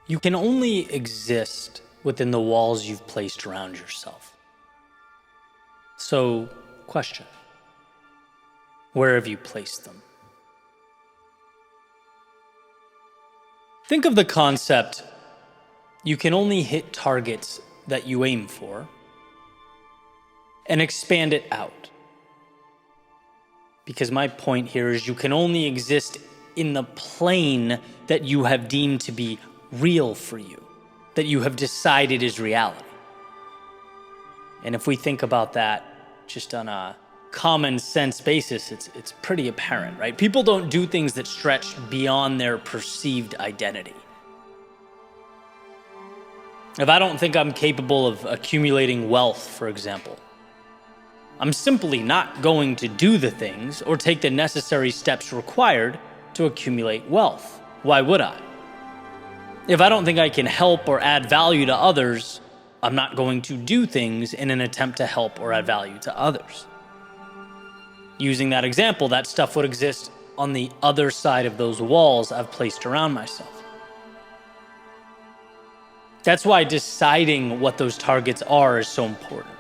You can only exist within the walls you've placed around yourself. So, question: where have you placed them? Think of the concept: you can only hit targets that you aim for, and expand it out. Because my point here is you can only exist in the plane that you have deemed to be real for you, that you have decided is reality. And if we think about that just on a common sense basis, it's pretty apparent, right? People don't do things that stretch beyond their perceived identity. If I don't think I'm capable of accumulating wealth, for example, I'm simply not going to do the things or take the necessary steps required to accumulate wealth. Why would I? If I don't think I can help or add value to others, I'm not going to do things in an attempt to help or add value to others. Using that example, that stuff would exist on the other side of those walls I've placed around myself. That's why deciding what those targets are is so important.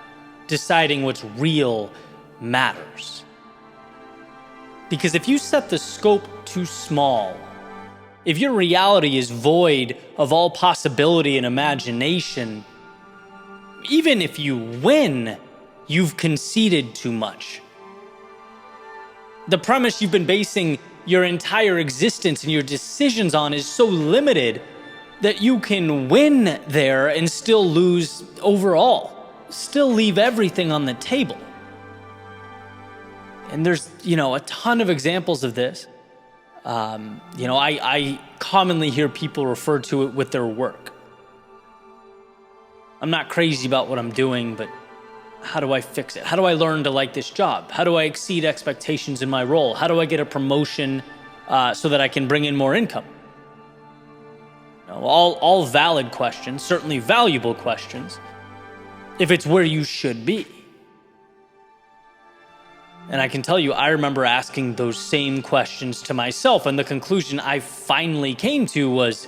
Deciding what's real matters. Because if you set the scope too small, if your reality is void of all possibility and imagination, even if you win, you've conceded too much. The premise you've been basing your entire existence and your decisions on is so limited that you can win there and still lose overall, still leave everything on the table. And there's, a ton of examples of this. I commonly hear people refer to it with their work. I'm not crazy about what I'm doing, but how do I fix it? How do I learn to like this job? How do I exceed expectations in my role? How do I get a promotion so that I can bring in more income? All valid questions, certainly valuable questions, if it's where you should be. And I can tell you, I remember asking those same questions to myself, and the conclusion I finally came to was,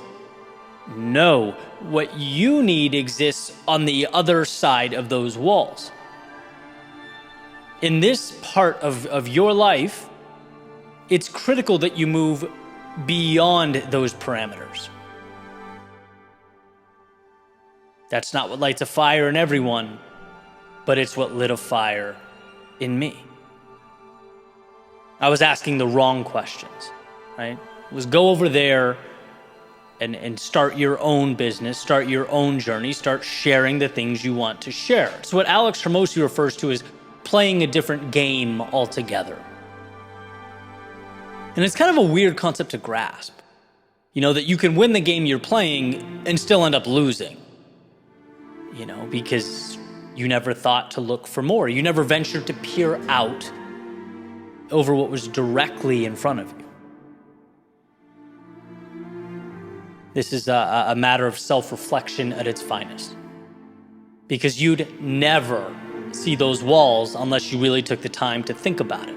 no, what you need exists on the other side of those walls. In this part of your life, it's critical that you move beyond those parameters. That's not what lights a fire in everyone, but it's what lit a fire in me. I was asking the wrong questions, right? It was go over there and start your own business, start your own journey, start sharing the things you want to share. It's what Alex Hormozi refers to as playing a different game altogether. And it's kind of a weird concept to grasp, that you can win the game you're playing and still end up losing, because you never thought to look for more. You never ventured to peer out over what was directly in front of you. This is a matter of self-reflection at its finest. Because you'd never see those walls unless you really took the time to think about it,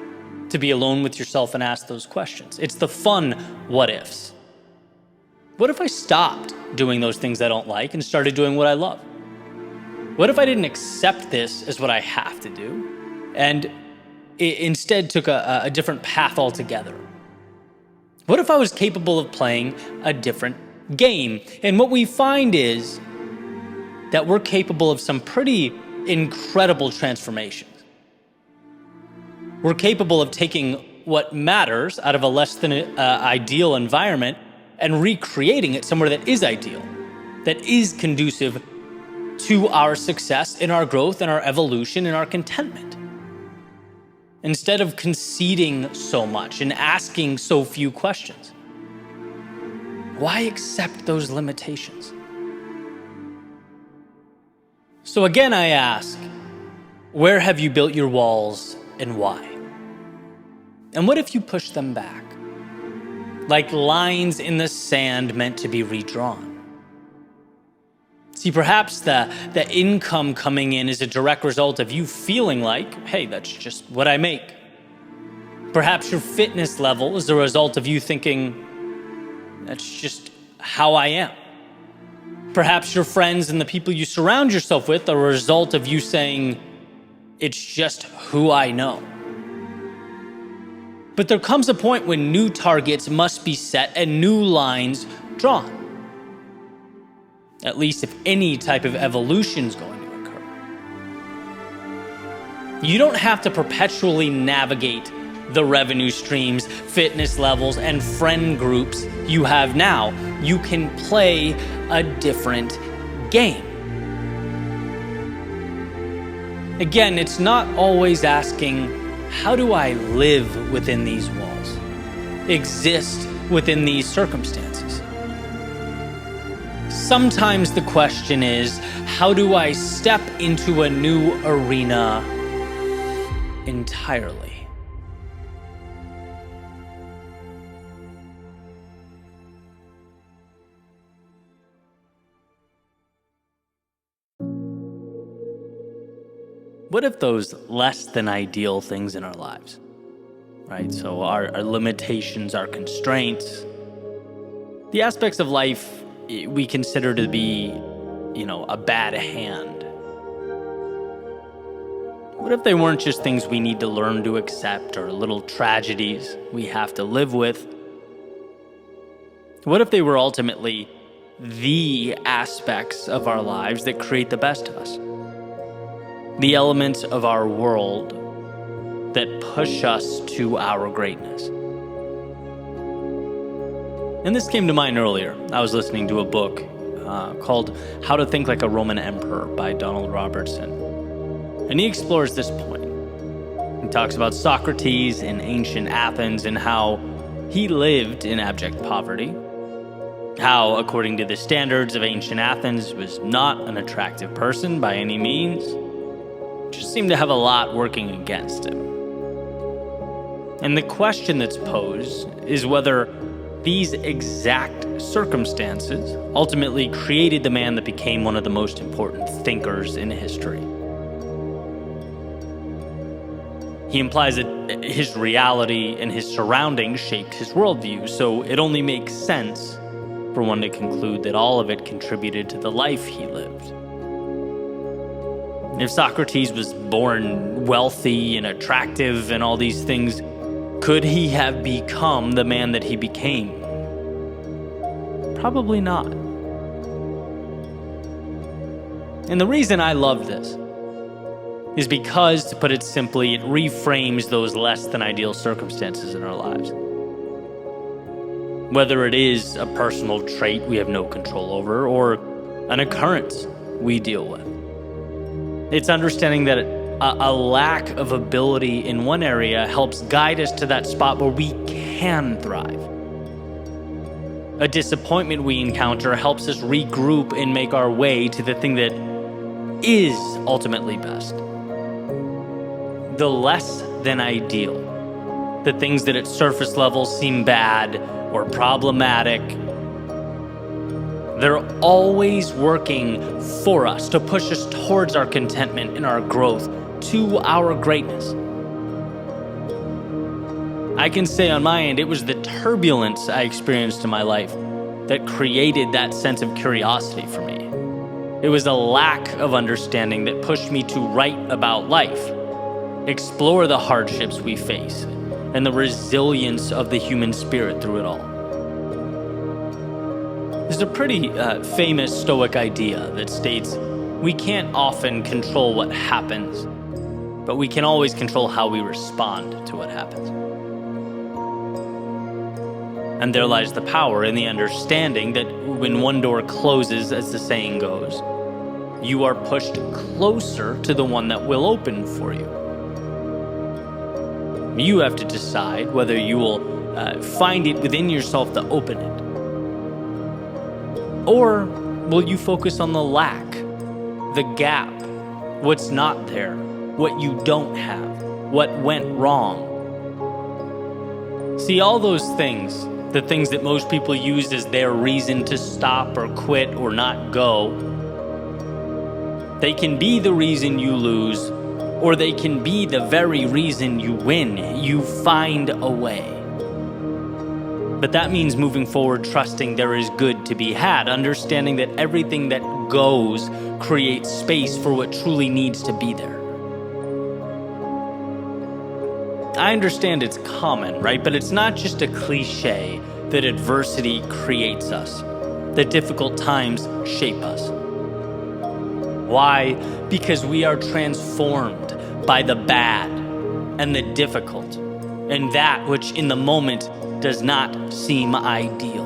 to be alone with yourself and ask those questions. It's the fun what-ifs. What if I stopped doing those things I don't like and started doing what I love? What if I didn't accept this as what I have to do and instead took a different path altogether? What if I was capable of playing a different game? And what we find is that we're capable of some pretty incredible transformations. We're capable of taking what matters out of a less than ideal environment and recreating it somewhere that is ideal, that is conducive to our success in our growth and our evolution and our contentment. Instead of conceding so much and asking so few questions, why accept those limitations? So again, I ask, where have you built your walls and why? And what if you push them back? Like lines in the sand meant to be redrawn. See, perhaps the income coming in is a direct result of you feeling like, hey, that's just what I make. Perhaps your fitness level is the result of you thinking, that's just how I am. Perhaps your friends and the people you surround yourself with are a result of you saying, "It's just who I know." But there comes a point when new targets must be set and new lines drawn. At least if any type of evolution is going to occur. You don't have to perpetually navigate the revenue streams, fitness levels, and friend groups you have now. You can play a different game. Again, it's not always asking, how do I live within these walls? Exist within these circumstances? Sometimes the question is, how do I step into a new arena entirely? What if those less than ideal things in our lives, right? So our limitations, our constraints, the aspects of life we consider to be, a bad hand. What if they weren't just things we need to learn to accept or little tragedies we have to live with? What if they were ultimately the aspects of our lives that create the best of us? The elements of our world that push us to our greatness. And this came to mind earlier. I was listening to a book called How to Think Like a Roman Emperor by Donald Robertson. And he explores this point. He talks about Socrates in ancient Athens and how he lived in abject poverty. How, according to the standards of ancient Athens, was not an attractive person by any means. Just seemed to have a lot working against him. And the question that's posed is whether these exact circumstances ultimately created the man that became one of the most important thinkers in history. He implies that his reality and his surroundings shaped his worldview, so it only makes sense for one to conclude that all of it contributed to the life he lived. If Socrates was born wealthy and attractive and all these things, could he have become the man that he became? Probably not. And the reason I love this is because, to put it simply, it reframes those less than ideal circumstances in our lives. Whether it is a personal trait we have no control over or an occurrence we deal with. It's understanding that a lack of ability in one area helps guide us to that spot where we can thrive. A disappointment we encounter helps us regroup and make our way to the thing that is ultimately best. The less than ideal, the things that at surface level seem bad or problematic, they're always working for us to push us towards our contentment and our growth, to our greatness. I can say on my end, it was the turbulence I experienced in my life that created that sense of curiosity for me. It was a lack of understanding that pushed me to write about life, explore the hardships we face, and the resilience of the human spirit through it all. There's a pretty famous Stoic idea that states, we can't often control what happens, but we can always control how we respond to what happens. And there lies the power in the understanding that when one door closes, as the saying goes, you are pushed closer to the one that will open for you. You have to decide whether you will find it within yourself to open it. Or will you focus on the lack, the gap, what's not there, what you don't have, what went wrong? See, all those things, the things that most people use as their reason to stop or quit or not go, they can be the reason you lose, or they can be the very reason you win. You find a way. But that means moving forward, trusting there is good to be had, understanding that everything that goes creates space for what truly needs to be there. I understand it's common, right? But it's not just a cliche that adversity creates us, that difficult times shape us. Why? Because we are transformed by the bad and the difficult, and that which in the moment does not seem ideal.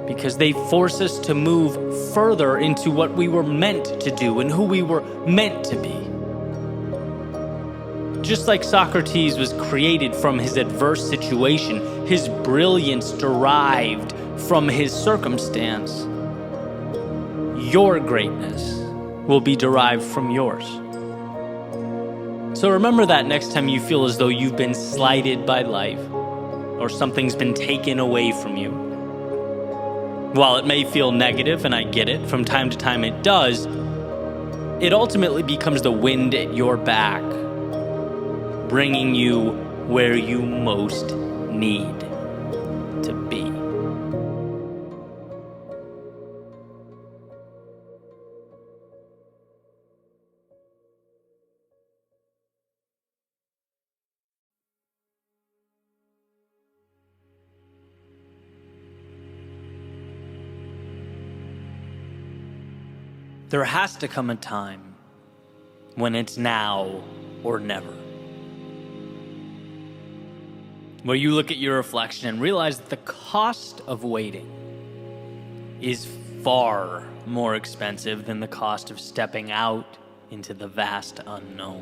Because they force us to move further into what we were meant to do and who we were meant to be. Just like Socrates was created from his adverse situation, his brilliance derived from his circumstance, your greatness will be derived from yours. So remember that next time you feel as though you've been slighted by life or something's been taken away from you. While it may feel negative, and I get it, from time to time it does, it ultimately becomes the wind at your back, bringing you where you most need to be. There has to come a time when it's now or never, where you look at your reflection and realize that the cost of waiting is far more expensive than the cost of stepping out into the vast unknown.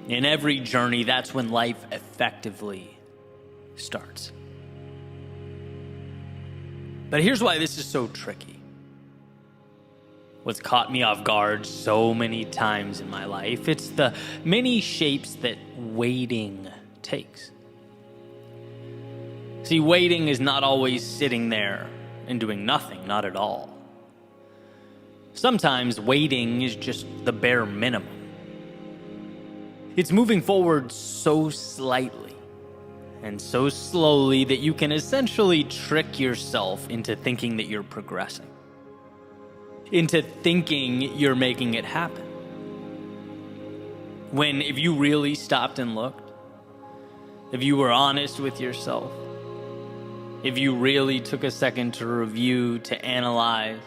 In every journey, that's when life effectively starts. But here's why this is so tricky. What's caught me off guard so many times in my life, it's the many shapes that waiting takes. See, waiting is not always sitting there and doing nothing, not at all. Sometimes waiting is just the bare minimum. It's moving forward so slightly and so slowly that you can essentially trick yourself into thinking that you're progressing, into thinking you're making it happen. When if you really stopped and looked, if you were honest with yourself, if you really took a second to review, to analyze,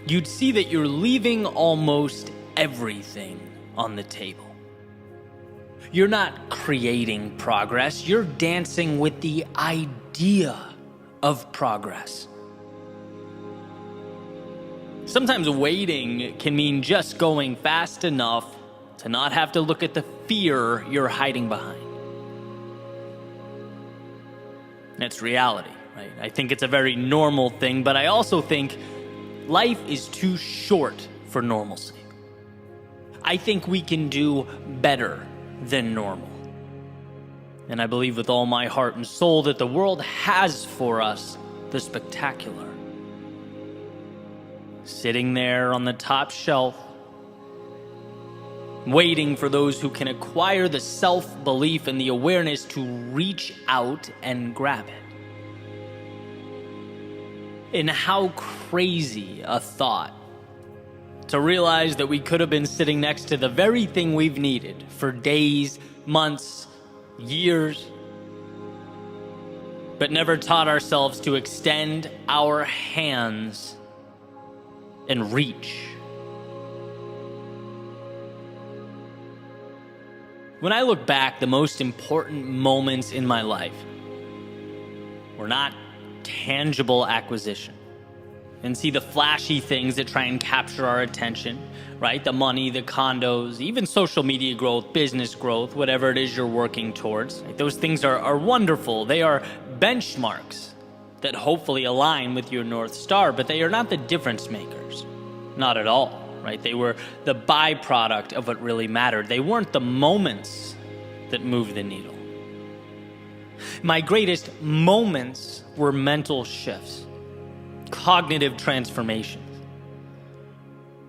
you'd see that you're leaving almost everything on the table. You're not creating progress, you're dancing with the idea of progress. Sometimes waiting can mean just going fast enough to not have to look at the fear you're hiding behind. That's reality, right? I think it's a very normal thing, but I also think life is too short for normalcy. I think we can do better than normal. And I believe with all my heart and soul that the world has for us the spectacular. Sitting there on the top shelf, waiting for those who can acquire the self-belief and the awareness to reach out and grab it. And how crazy a thought to realize that we could have been sitting next to the very thing we've needed for days, months, years, but never taught ourselves to extend our hands and reach. When I look back, the most important moments in my life were not tangible acquisition. And see the flashy things that try and capture our attention, right? The money, the condos, even social media growth, business growth, whatever it is you're working towards. Right? Those things are wonderful. They are benchmarks that hopefully align with your North Star, but they are not the difference makers. Not at all, right? They were the byproduct of what really mattered. They weren't the moments that moved the needle. My greatest moments were mental shifts, cognitive transformations.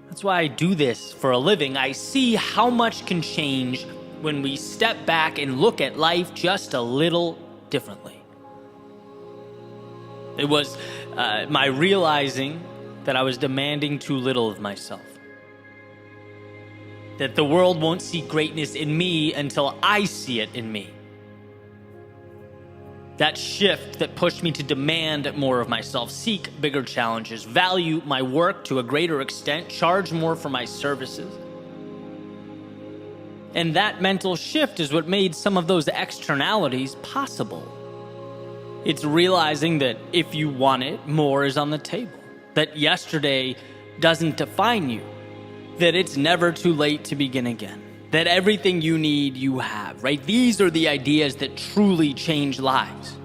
That's why I do this for a living. I see how much can change when we step back and look at life just a little differently. It was my realizing that I was demanding too little of myself. That the world won't see greatness in me until I see it in me. That shift that pushed me to demand more of myself, seek bigger challenges, value my work to a greater extent, charge more for my services. And that mental shift is what made some of those externalities possible. It's realizing that if you want it, more is on the table. That yesterday doesn't define you. That it's never too late to begin again. That everything you need, you have, right? These are the ideas that truly change lives.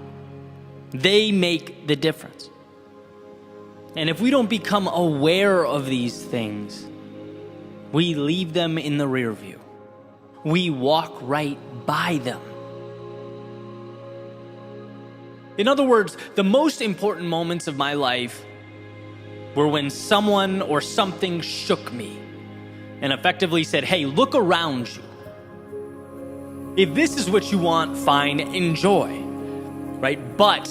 They make the difference. And if we don't become aware of these things, we leave them in the rear view. We walk right by them. In other words, the most important moments of my life were when someone or something shook me and effectively said, hey, look around you. If this is what you want, fine, enjoy, right? But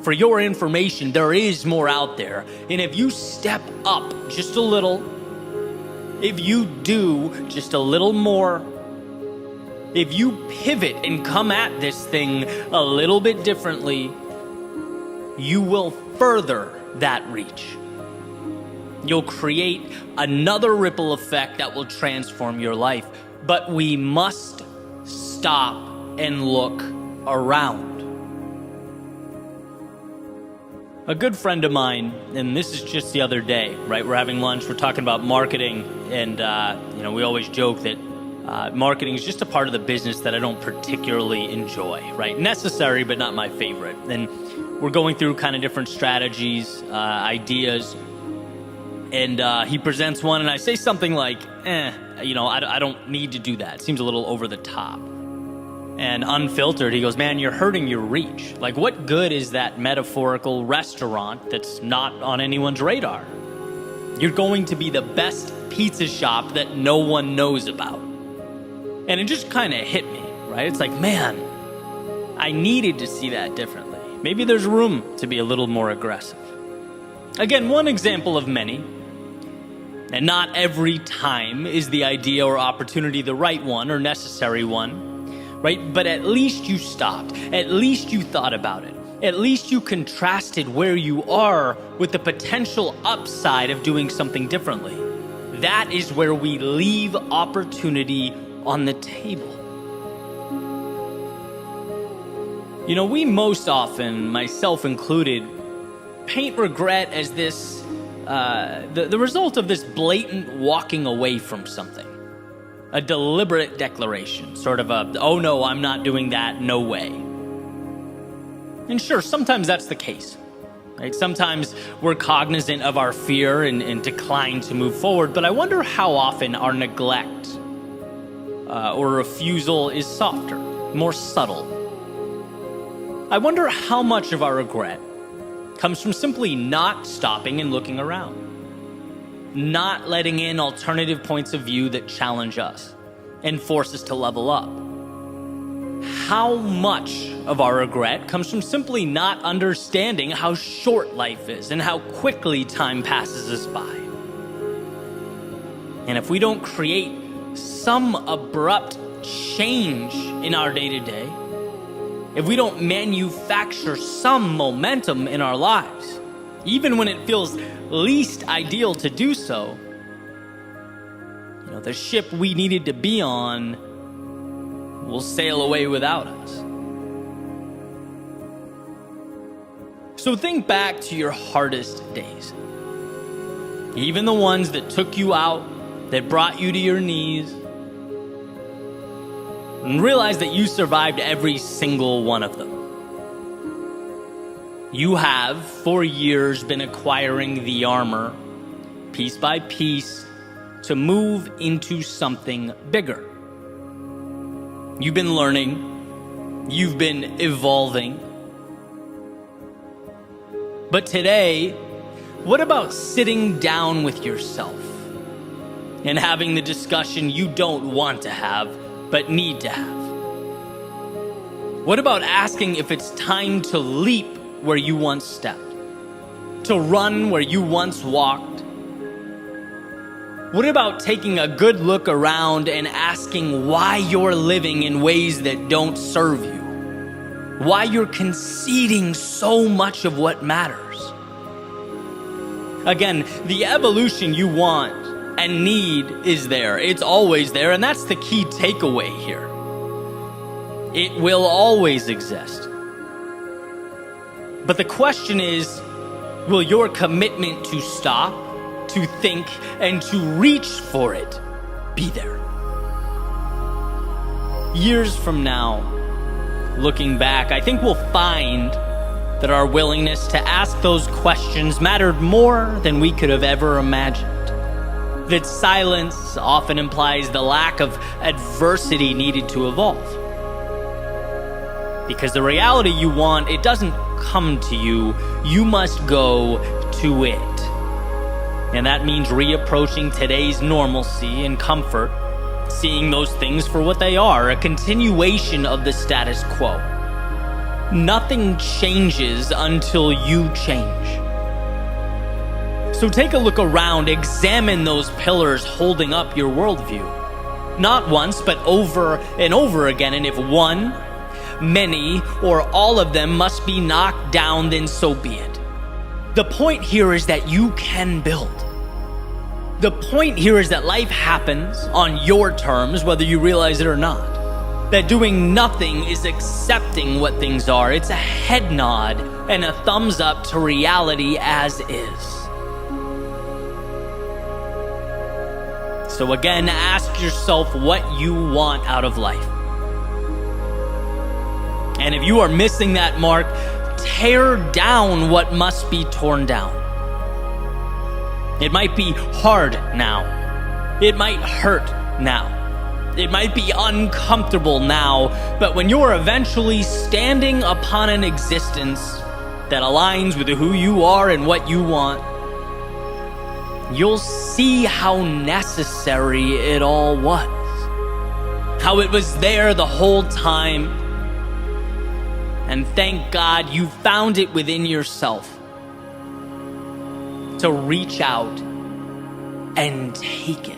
for your information, there is more out there. And if you step up just a little, if you do just a little more, if you pivot and come at this thing a little bit differently, you will further that reach. You'll create another ripple effect that will transform your life. But we must stop and look around. A good friend of mine, and this is just the other day, right? We're having lunch, we're talking about marketing, and we always joke that marketing is just a part of the business that I don't particularly enjoy, right? Necessary, but not my favorite. And we're going through kind of different strategies, ideas, and he presents one, and I say something like, I don't need to do that. It seems a little over the top. And unfiltered, he goes, man, you're hurting your reach. Like, what good is that metaphorical restaurant that's not on anyone's radar? You're going to be the best pizza shop that no one knows about. And it just kind of hit me, right? It's like, man, I needed to see that differently. Maybe there's room to be a little more aggressive. Again, one example of many. And not every time is the idea or opportunity the right one or necessary one, right? But at least you stopped. At least you thought about it. At least you contrasted where you are with the potential upside of doing something differently. That is where we leave opportunity on the table. We most often, myself included, paint regret as this, the result of this blatant walking away from something. A deliberate declaration, sort of a, oh no, I'm not doing that, no way. And sure, sometimes that's the case, right? Sometimes we're cognizant of our fear and decline to move forward, but I wonder how often our neglect or refusal is softer, more subtle. I wonder how much of our regret comes from simply not stopping and looking around, not letting in alternative points of view that challenge us and force us to level up. How much of our regret comes from simply not understanding how short life is and how quickly time passes us by. And if we don't create some abrupt change in our day-to-day, if we don't manufacture some momentum in our lives, even when it feels least ideal to do so, the ship we needed to be on will sail away without us. So think back to your hardest days. Even the ones that took you out, that brought you to your knees, and realize that you survived every single one of them. You have, for years, been acquiring the armor, piece by piece, to move into something bigger. You've been learning, you've been evolving. But today, what about sitting down with yourself and having the discussion you don't want to have but need to have? What about asking if it's time to leap where you once stepped? To run where you once walked? What about taking a good look around and asking why you're living in ways that don't serve you? Why you're conceding so much of what matters? Again, the evolution you want and need is there. It's always there, and that's the key takeaway here. It will always exist. But the question is, will your commitment to stop, to think, and to reach for it be there? Years from now, looking back, I think we'll find that our willingness to ask those questions mattered more than we could have ever imagined. That silence often implies the lack of adversity needed to evolve. Because the reality you want, it doesn't come to you. You must go to it. And that means reapproaching today's normalcy and comfort, seeing those things for what they are, a continuation of the status quo. Nothing changes until you change. So take a look around, examine those pillars holding up your worldview. Not once, but over and over again. And if one, many, or all of them must be knocked down, then so be it. The point here is that you can build. The point here is that life happens on your terms, whether you realize it or not. That doing nothing is accepting what things are. It's a head nod and a thumbs up to reality as is. So again, ask yourself what you want out of life. And if you are missing that mark, tear down what must be torn down. It might be hard now. It might hurt now. It might be uncomfortable now, but when you're eventually standing upon an existence that aligns with who you are and what you want, you'll see how necessary it all was. How it was there the whole time. And thank God you found it within yourself to reach out and take it.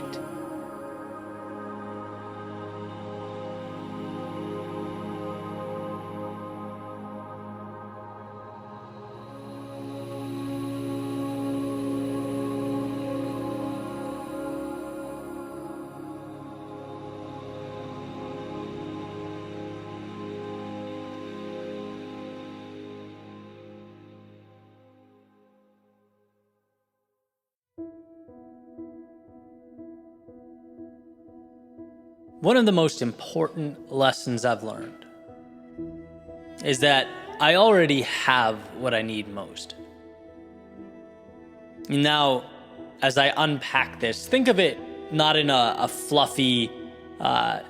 One of the most important lessons I've learned is that I already have what I need most. Now, as I unpack this, think of it not in a fluffy,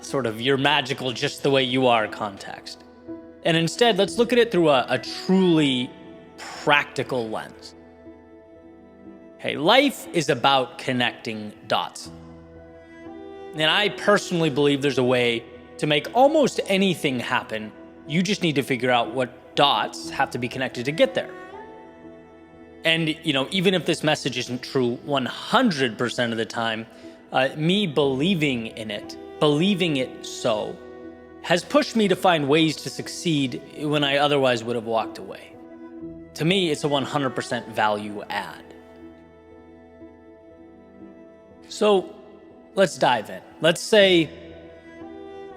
sort of you're magical just the way you are context. And instead, let's look at it through a truly practical lens. Hey, life is about connecting dots. And I personally believe there's a way to make almost anything happen. You just need to figure out what dots have to be connected to get there. And, even if this message isn't true 100% of the time, me believing in it, believing it so, has pushed me to find ways to succeed when I otherwise would have walked away. To me, it's a 100% value add. So, let's dive in. Let's say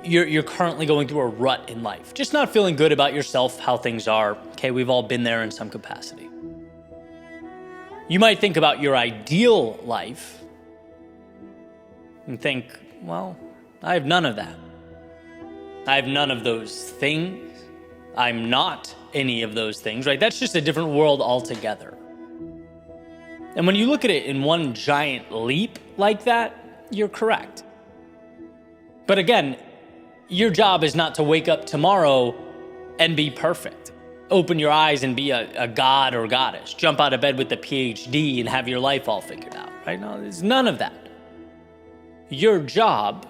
you're currently going through a rut in life, just not feeling good about yourself, how things are. Okay, we've all been there in some capacity. You might think about your ideal life and think, well, I have none of that. I have none of those things. I'm not any of those things, right? That's just a different world altogether. And when you look at it in one giant leap like that, you're correct. But again, your job is not to wake up tomorrow and be perfect. Open your eyes and be a god or goddess. Jump out of bed with a PhD and have your life all figured out, right? No, there's none of that. Your job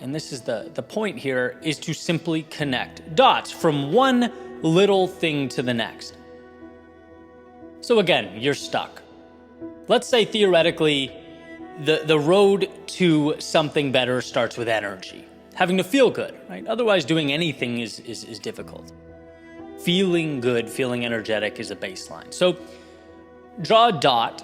and this is the point here, is to simply connect dots from one little thing to the next. So again, you're stuck. Let's say theoretically, the road to something better starts with energy, having to feel good, right? Otherwise, doing anything is difficult. Feeling good, feeling energetic is a baseline. So draw a dot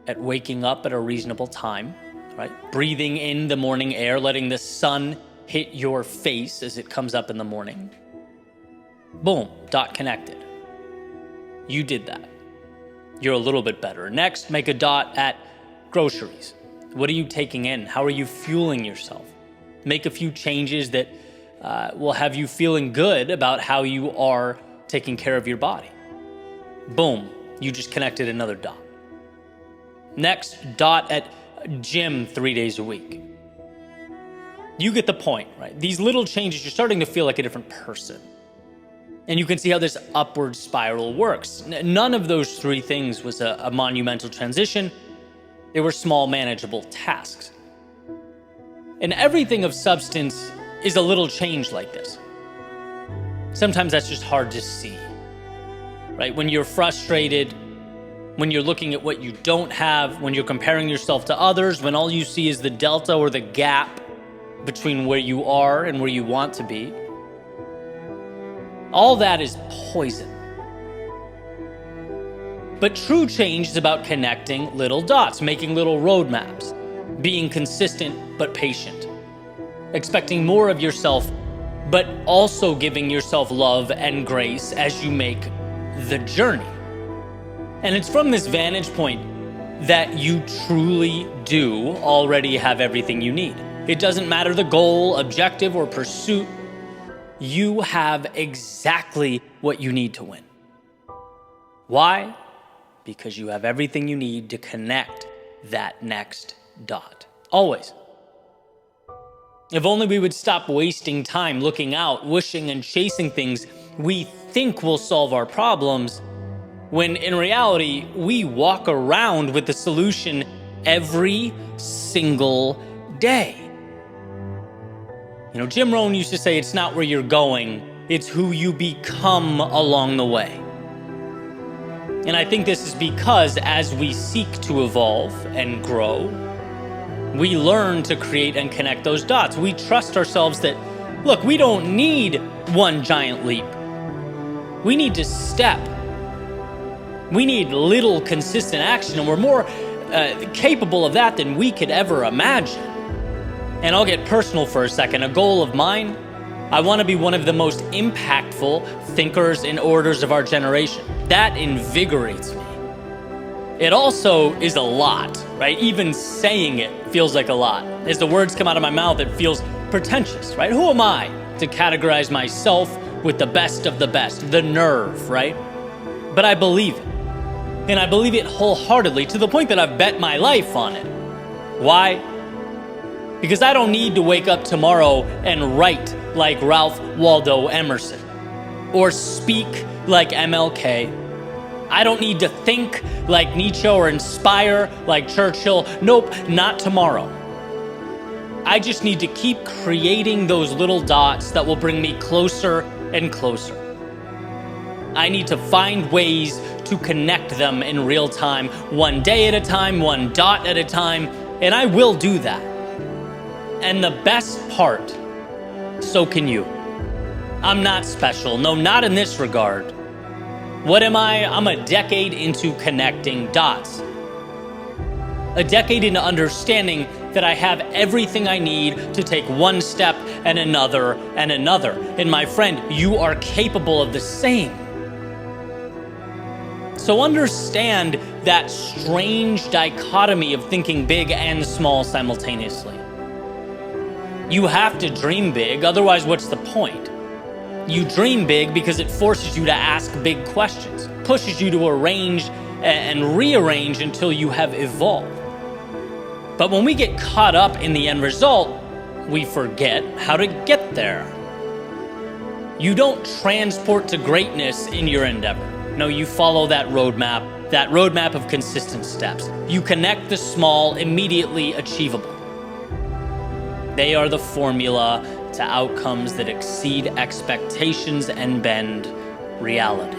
at waking up at a reasonable time, right? Breathing in the morning air, letting the sun hit your face as it comes up in the morning. Boom, dot connected. You did that. You're a little bit better. Next, make a dot at groceries. What are you taking in? How are you fueling yourself? Make a few changes that will have you feeling good about how you are taking care of your body. Boom, you just connected another dot. Next, dot at gym 3 days a week. You get the point, right? These little changes, you're starting to feel like a different person. And you can see how this upward spiral works. None of those three things was a monumental transition. They were small, manageable tasks. And everything of substance is a little change like this. Sometimes that's just hard to see, right? When you're frustrated, when you're looking at what you don't have, when you're comparing yourself to others, when all you see is the delta or the gap between where you are and where you want to be. All that is poison. But true change is about connecting little dots, making little roadmaps, being consistent but patient, expecting more of yourself, but also giving yourself love and grace as you make the journey. And it's from this vantage point that you truly do already have everything you need. It doesn't matter the goal, objective, or pursuit. You have exactly what you need to win. Why? Because you have everything you need to connect that next dot. Always. If only we would stop wasting time looking out, wishing and chasing things we think will solve our problems, when in reality, we walk around with the solution every single day. You know, Jim Rohn used to say, it's not where you're going, it's who you become along the way. And I think this is because as we seek to evolve and grow, we learn to create and connect those dots. We trust ourselves that, look, we don't need one giant leap. We need to step. We need little consistent action, and we're more capable of that than we could ever imagine. And I'll get personal for a second. A goal of mine, I want to be one of the most impactful thinkers and orators of our generation. That invigorates me. It also is a lot, right? Even saying it feels like a lot. As the words come out of my mouth, it feels pretentious, right? Who am I to categorize myself with the best of the best? The nerve, right? But I believe it. And I believe it wholeheartedly to the point that I've bet my life on it. Why? Because I don't need to wake up tomorrow and write like Ralph Waldo Emerson or speak like MLK. I don't need to think like Nietzsche or inspire like Churchill. Nope, not tomorrow. I just need to keep creating those little dots that will bring me closer and closer. I need to find ways to connect them in real time, one day at a time, one dot at a time, and I will do that. And the best part, so can you. I'm not special. No, not in this regard. What am I? I'm a decade into connecting dots. A decade into understanding that I have everything I need to take one step and another and another. And my friend, you are capable of the same. So understand that strange dichotomy of thinking big and small simultaneously. You have to dream big, otherwise what's the point? You dream big because it forces you to ask big questions, pushes you to arrange and rearrange until you have evolved. But when we get caught up in the end result, we forget how to get there. You don't transport to greatness in your endeavor. No, you follow that roadmap of consistent steps. You connect the small, immediately achievable. They are the formula to outcomes that exceed expectations and bend reality.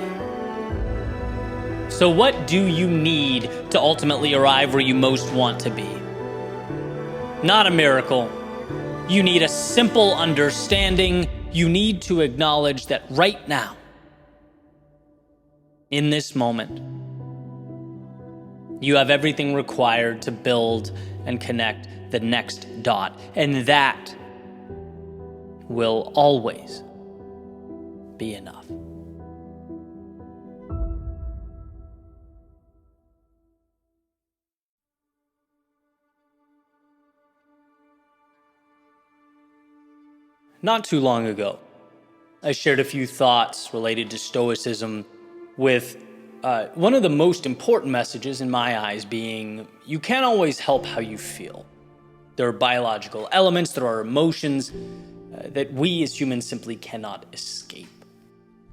So what do you need to ultimately arrive where you most want to be? Not a miracle. You need a simple understanding. You need to acknowledge that right now, in this moment, you have everything required to build and connect the next dot. And that will always be enough. Not too long ago, I shared a few thoughts related to Stoicism with one of the most important messages in my eyes being, you can't always help how you feel. There are biological elements, there are emotions that we as humans simply cannot escape.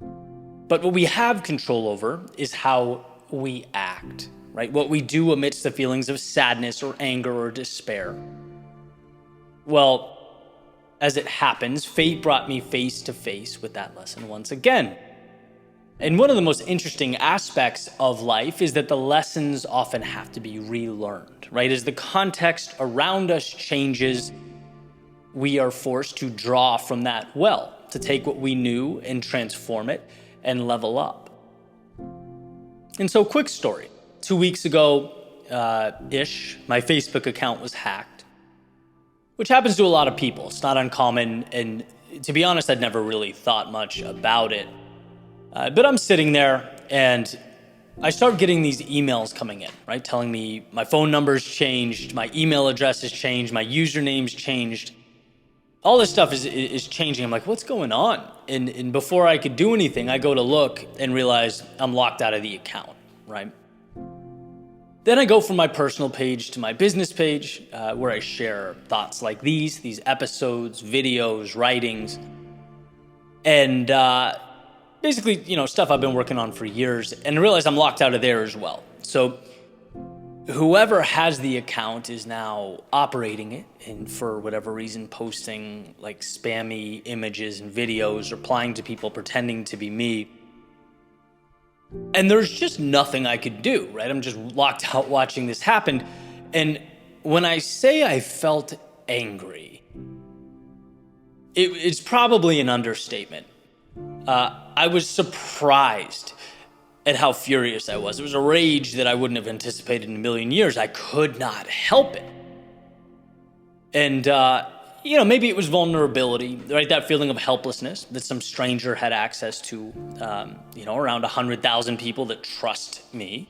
But what we have control over is how we act, right? What we do amidst the feelings of sadness or anger or despair. Well, as it happens, fate brought me face to face with that lesson once again. And one of the most interesting aspects of life is that the lessons often have to be relearned, right? As the context around us changes, we are forced to draw from that well, to take what we knew and transform it and level up. And so, quick story. 2 weeks ago, my Facebook account was hacked, which happens to a lot of people. It's not uncommon, and to be honest, I'd never really thought much about it. But I'm sitting there, and I start getting these emails coming in, right? Telling me my phone number's changed, my email address has changed, my username's changed. All this stuff is changing. I'm like, what's going on? And before I could do anything, I go to look and realize I'm locked out of the account, right? Then I go from my personal page to my business page, where I share thoughts like these episodes, videos, writings, and basically, stuff I've been working on for years, and I realize I'm locked out of there as well. So whoever has the account is now operating it, and for whatever reason, posting like spammy images and videos, replying to people pretending to be me. And there's just nothing I could do, right? I'm just locked out watching this happen. And when I say I felt angry, it's probably an understatement. I was surprised at how furious I was. It was a rage that I wouldn't have anticipated in a million years. I could not help it. And, maybe it was vulnerability, right? That feeling of helplessness that some stranger had access to, around 100,000 people that trust me.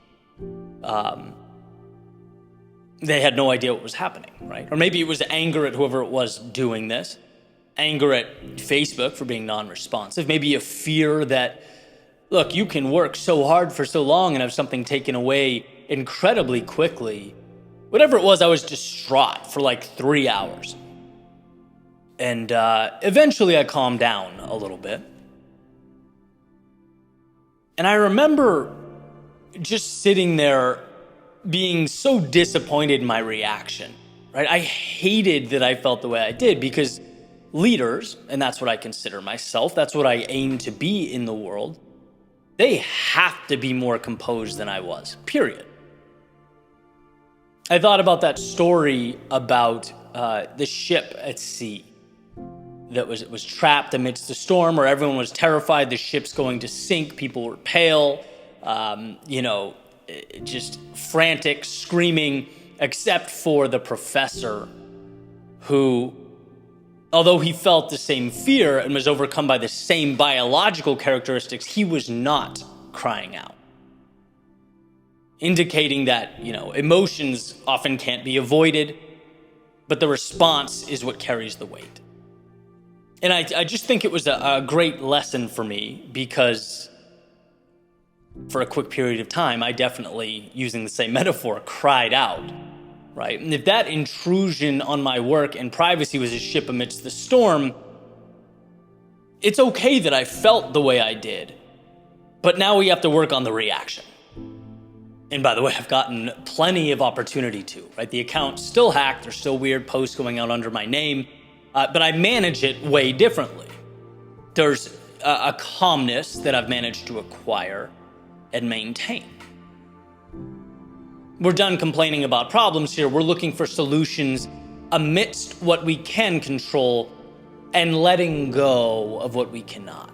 They had no idea what was happening, right? Or maybe it was anger at whoever it was doing this. Anger at Facebook for being non-responsive. Maybe a fear that, look, you can work so hard for so long and have something taken away incredibly quickly. Whatever it was, I was distraught for like 3 hours. And eventually I calmed down a little bit. And I remember just sitting there being so disappointed in my reaction, right? I hated that I felt the way I did, because leaders, and that's what I consider myself, that's what I aim to be in the world, they have to be more composed than I was, period. I thought about that story about the ship at sea that was trapped amidst the storm, where everyone was terrified the ship's going to sink. People were pale, just frantic, screaming, except for the professor, who, although he felt the same fear and was overcome by the same biological characteristics, he was not crying out, indicating that, emotions often can't be avoided, but the response is what carries the weight. And I just think it was a great lesson for me, because for a quick period of time, I definitely, using the same metaphor, cried out, right? And if that intrusion on my work and privacy was a ship amidst the storm, it's okay that I felt the way I did, but now we have to work on the reaction. And by the way, I've gotten plenty of opportunity to, right? The account's still hacked, there's still weird posts going out under my name, but I manage it way differently. There's a calmness that I've managed to acquire and maintain. We're done complaining about problems here. We're looking for solutions amidst what we can control and letting go of what we cannot.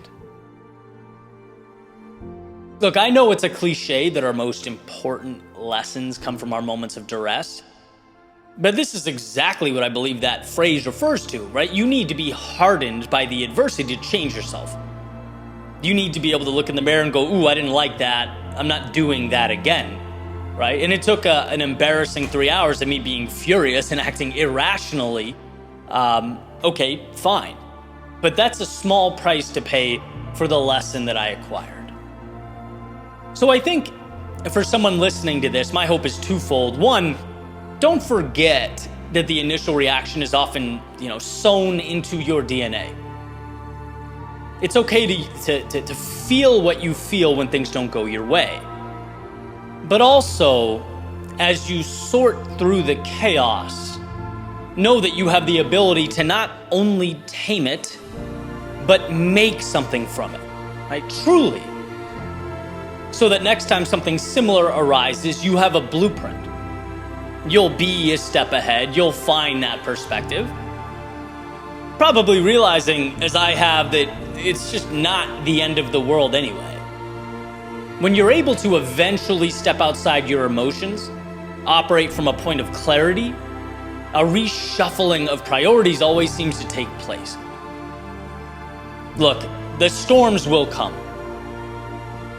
Look, I know it's a cliche that our most important lessons come from our moments of duress, but this is exactly what I believe that phrase refers to, right? You need to be hardened by the adversity to change yourself. You need to be able to look in the mirror and go, ooh, I didn't like that. I'm not doing that again, right? And it took an embarrassing 3 hours of me being furious and acting irrationally. Okay, fine. But that's a small price to pay for the lesson that I acquired. So I think for someone listening to this, my hope is twofold. One, don't forget that the initial reaction is often, sewn into your DNA. It's okay to feel what you feel when things don't go your way. But also, as you sort through the chaos, know that you have the ability to not only tame it, but make something from it, right? Truly. So that next time something similar arises, you have a blueprint. You'll be a step ahead. You'll find that perspective. Probably realizing, as I have, that it's just not the end of the world anyway. When you're able to eventually step outside your emotions, operate from a point of clarity, a reshuffling of priorities always seems to take place. Look, the storms will come.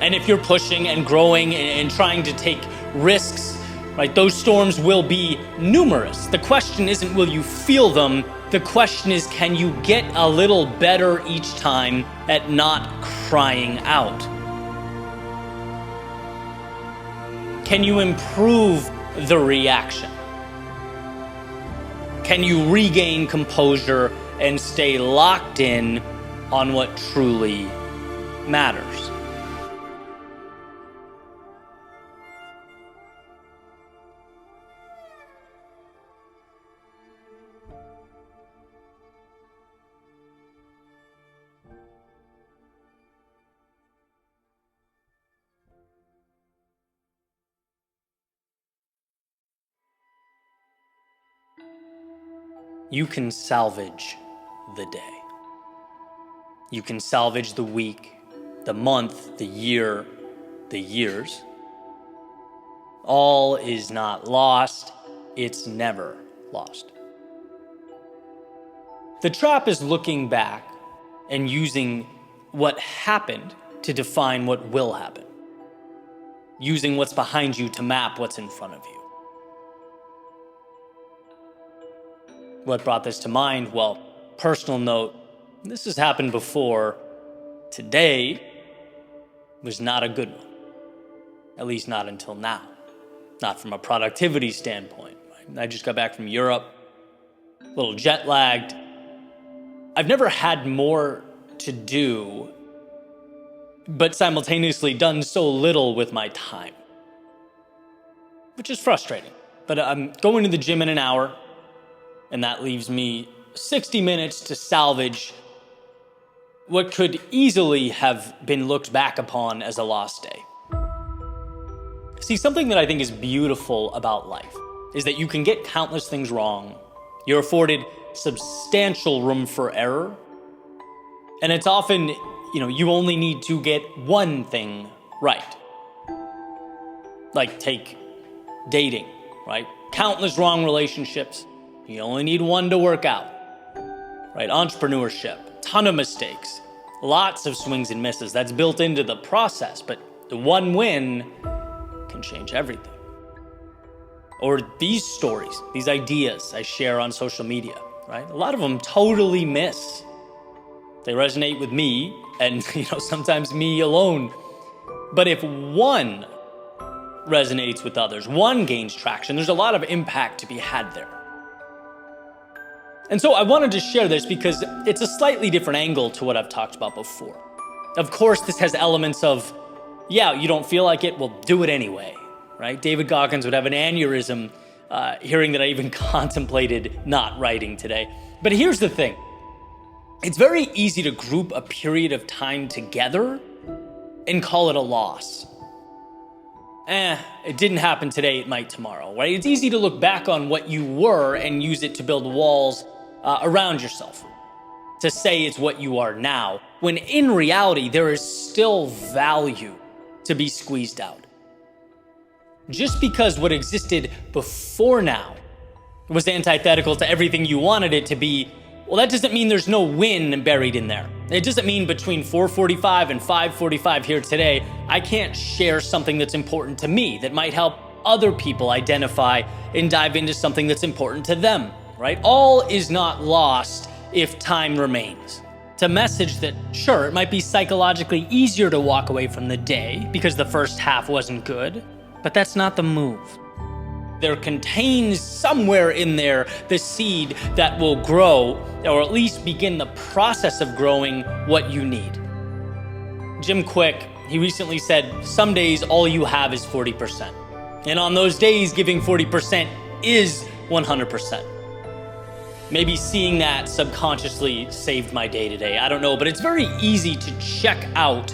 And if you're pushing and growing and trying to take risks, right, those storms will be numerous. The question isn't will you feel them? The question is, can you get a little better each time at not crying out? Can you improve the reaction? Can you regain composure and stay locked in on what truly matters? You can salvage the day. You can salvage the week, the month, the year, the years. All is not lost. It's never lost. The trap is looking back and using what happened to define what will happen. Using what's behind you to map what's in front of you. What brought this to mind? Well, personal note, this has happened before. Today was not a good one. At least not until now. Not from a productivity standpoint. I just got back from Europe, a little jet lagged. I've never had more to do, but simultaneously done so little with my time, which is frustrating. But I'm going to the gym in an hour, and that leaves me 60 minutes to salvage what could easily have been looked back upon as a lost day. See, something that I think is beautiful about life is that you can get countless things wrong. You're afforded substantial room for error. And it's often, you only need to get one thing right. Like take dating, right? Countless wrong relationships. You only need one to work out, right? Entrepreneurship, ton of mistakes, lots of swings and misses. That's built into the process, but the one win can change everything. Or these stories, these ideas I share on social media, right? A lot of them totally miss. They resonate with me and, sometimes me alone. But if one resonates with others, one gains traction, there's a lot of impact to be had there. And so I wanted to share this because it's a slightly different angle to what I've talked about before. Of course, this has elements of, you don't feel like it, well, do it anyway, right? David Goggins would have an aneurysm hearing that I even contemplated not writing today. But here's the thing. It's very easy to group a period of time together and call it a loss. It didn't happen today, it might tomorrow, right? It's easy to look back on what you were and use it to build walls around yourself, to say it's what you are now, when in reality, there is still value to be squeezed out. Just because what existed before now was antithetical to everything you wanted it to be, well, that doesn't mean there's no win buried in there. It doesn't mean between 4:45 and 5:45 here today, I can't share something that's important to me that might help other people identify and dive into something that's important to them, right? All is not lost if time remains. It's a message that, sure, it might be psychologically easier to walk away from the day because the first half wasn't good, but that's not the move. There contains somewhere in there the seed that will grow, or at least begin the process of growing what you need. Jim Quick, he recently said, some days all you have is 40%. And on those days, giving 40% is 100%. Maybe seeing that subconsciously saved my day today. I don't know, but it's very easy to check out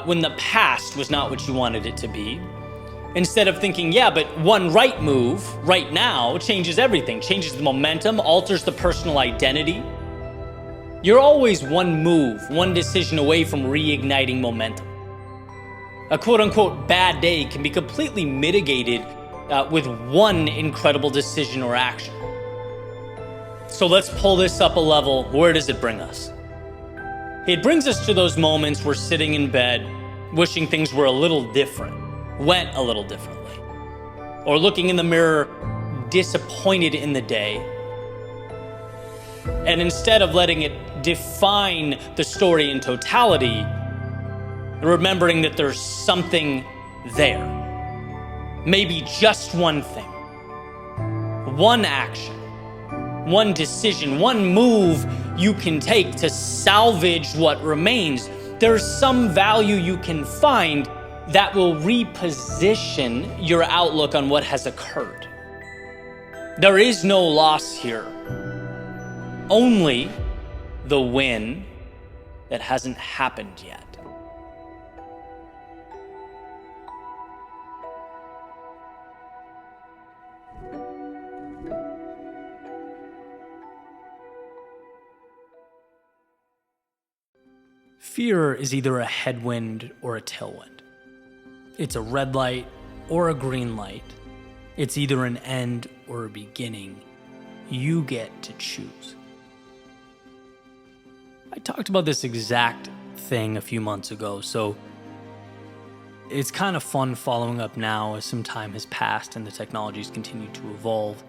when the past was not what you wanted it to be. Instead of thinking, yeah, but one right move right now changes everything, changes the momentum, alters the personal identity. You're always one move, one decision away from reigniting momentum. A quote unquote bad day can be completely mitigated with one incredible decision or action. So let's pull this up a level. Where does it bring us? It brings us to those moments we're sitting in bed, wishing things were a little different. Went a little differently, or looking in the mirror disappointed in the day, and instead of letting it define the story in totality, remembering that there's something there, maybe just one thing, one action, one decision, one move you can take to salvage what remains. There's some value you can find that will reposition your outlook on what has occurred. There is no loss here, only the win that hasn't happened yet. Fear is either a headwind or a tailwind. It's a red light or a green light. It's either an end or a beginning. You get to choose. I talked about this exact thing a few months ago, so it's kind of fun following up now as some time has passed and the technologies continue to evolve.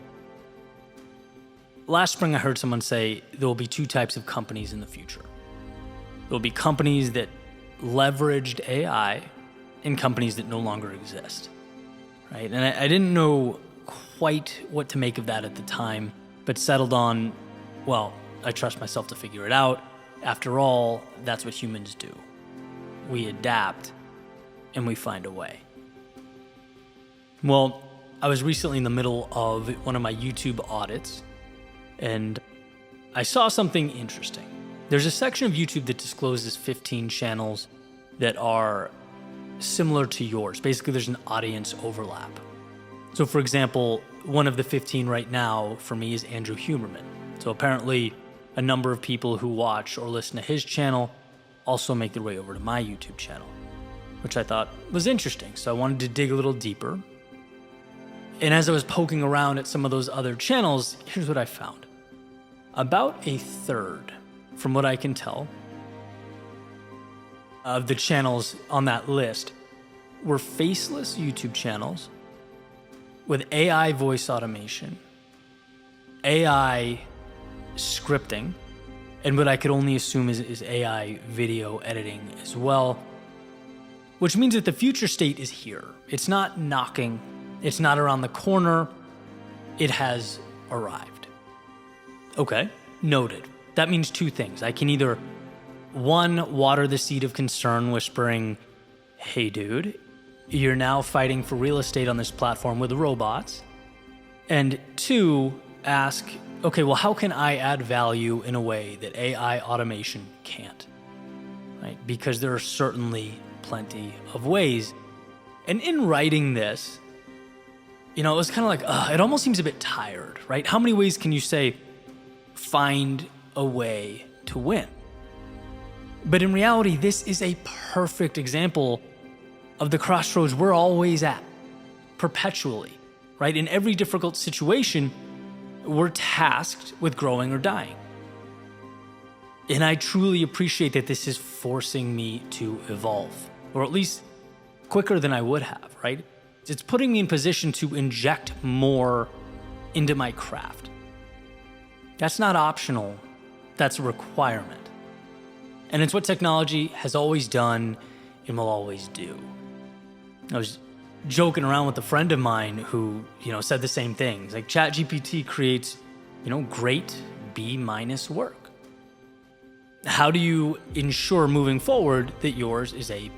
Last spring, I heard someone say there will be two types of companies in the future. There will be companies that leveraged AI and companies that no longer exist, right? And I didn't know quite what to make of that at the time, but settled on, well, I trust myself to figure it out. After all, that's what humans do. We adapt and we find a way. Well, I was recently in the middle of one of my YouTube audits, and I saw something interesting. There's a section of YouTube that discloses 15 channels that are similar to yours. Basically, there's an audience overlap. So for example, one of the 15 right now for me is Andrew Huberman. So apparently a number of people who watch or listen to his channel also make their way over to my YouTube channel, which I thought was interesting. So I wanted to dig a little deeper. And as I was poking around at some of those other channels, here's what I found. About a third, from what I can tell, of the channels on that list were faceless YouTube channels with AI voice automation, AI scripting, and what I could only assume is AI video editing as well, which means that the future state is here. It's not knocking, it's not around the corner, it has arrived. Okay, noted. That means two things. I can either, one, water the seed of concern, whispering, hey dude, you're now fighting for real estate on this platform with robots. And two, ask, okay, well, how can I add value in a way that AI automation can't? Right? Because there are certainly plenty of ways. And in writing this, it was kind of like, it almost seems a bit tired, right? How many ways can you say, find a way to win? But in reality, this is a perfect example of the crossroads we're always at, perpetually, right? In every difficult situation, we're tasked with growing or dying. And I truly appreciate that this is forcing me to evolve, or at least quicker than I would have, right? It's putting me in position to inject more into my craft. That's not optional, that's a requirement. And it's what technology has always done and will always do. I was joking around with a friend of mine who, said the same things. Like ChatGPT creates, great B- work. How do you ensure moving forward that yours is A+,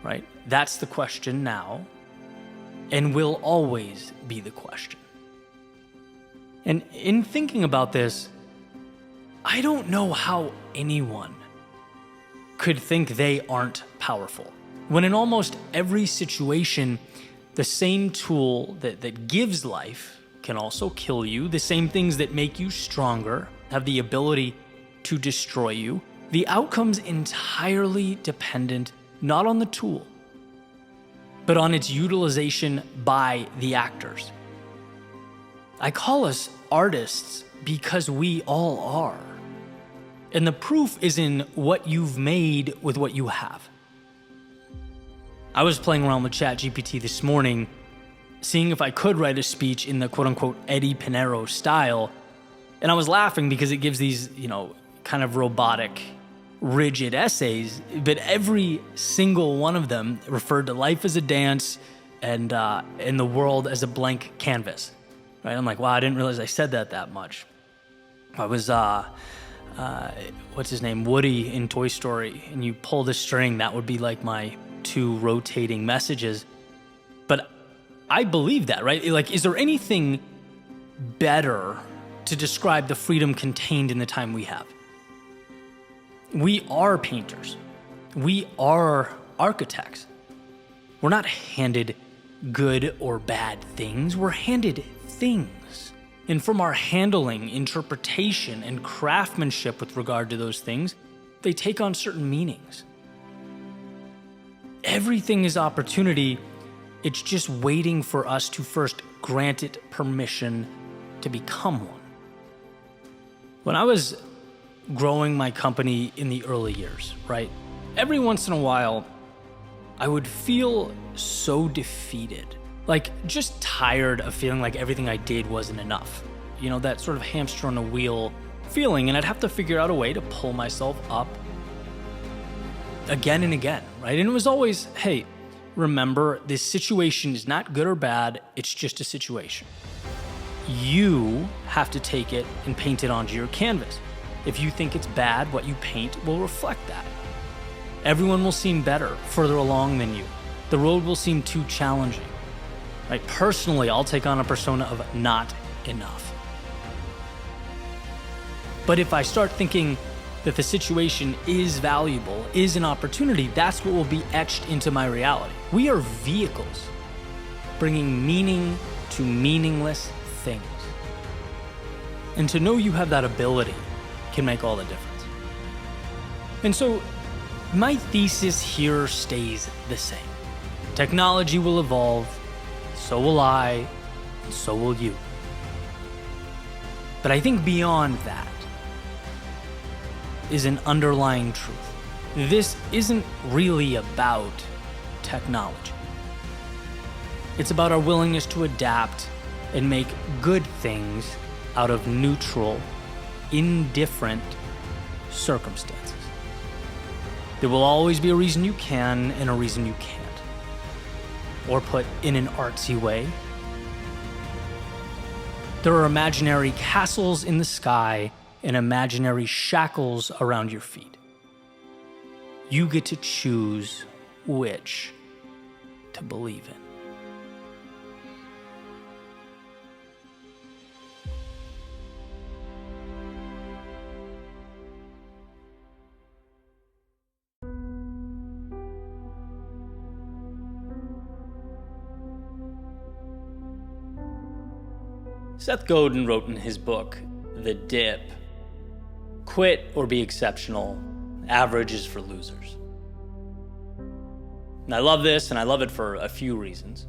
right? That's the question now and will always be the question. And in thinking about this, I don't know how anyone could think they aren't powerful, when in almost every situation, the same tool that gives life can also kill you. The same things that make you stronger have the ability to destroy you. The outcome's entirely dependent not on the tool, but on its utilization by the actors. I call us artists because we all are. And the proof is in what you've made with what you have. I was playing around with ChatGPT this morning, seeing if I could write a speech in the quote-unquote Eddie Pinero style, and I was laughing because it gives these, kind of robotic, rigid essays, but every single one of them referred to life as a dance and the world as a blank canvas. Right? I'm like, wow, I didn't realize I said that much. I was, what's his name, Woody in Toy Story, and you pull the string, that would be like my 2 rotating messages. But I believe that, right? Like, is there anything better to describe the freedom contained in the time we have? We are painters. We are architects. We're not handed good or bad things. We're handed things. And from our handling, interpretation, and craftsmanship with regard to those things, they take on certain meanings. Everything is opportunity. It's just waiting for us to first grant it permission to become one. When I was growing my company in the early years, right? Every once in a while, I would feel so defeated, like just tired of feeling like everything I did wasn't enough. That sort of hamster on a wheel feeling, and I'd have to figure out a way to pull myself up again and again, right? And it was always, hey, remember, this situation is not good or bad, it's just a situation. You have to take it and paint it onto your canvas. If you think it's bad, what you paint will reflect that. Everyone will seem better further along than you. The road will seem too challenging. Right? Personally, I'll take on a persona of not enough. But if I start thinking that the situation is valuable, is an opportunity, that's what will be etched into my reality. We are vehicles bringing meaning to meaningless things. And to know you have that ability can make all the difference. And so my thesis here stays the same. Technology will evolve, so will I, and so will you. But I think beyond that is an underlying truth. This isn't really about technology. It's about our willingness to adapt and make good things out of neutral, indifferent circumstances. There will always be a reason you can and a reason you can't. Or put in an artsy way, there are imaginary castles in the sky and imaginary shackles around your feet. You get to choose which to believe in. Seth Godin wrote in his book, The Dip, "Quit or be exceptional, average is for losers." And I love this, and I love it for a few reasons.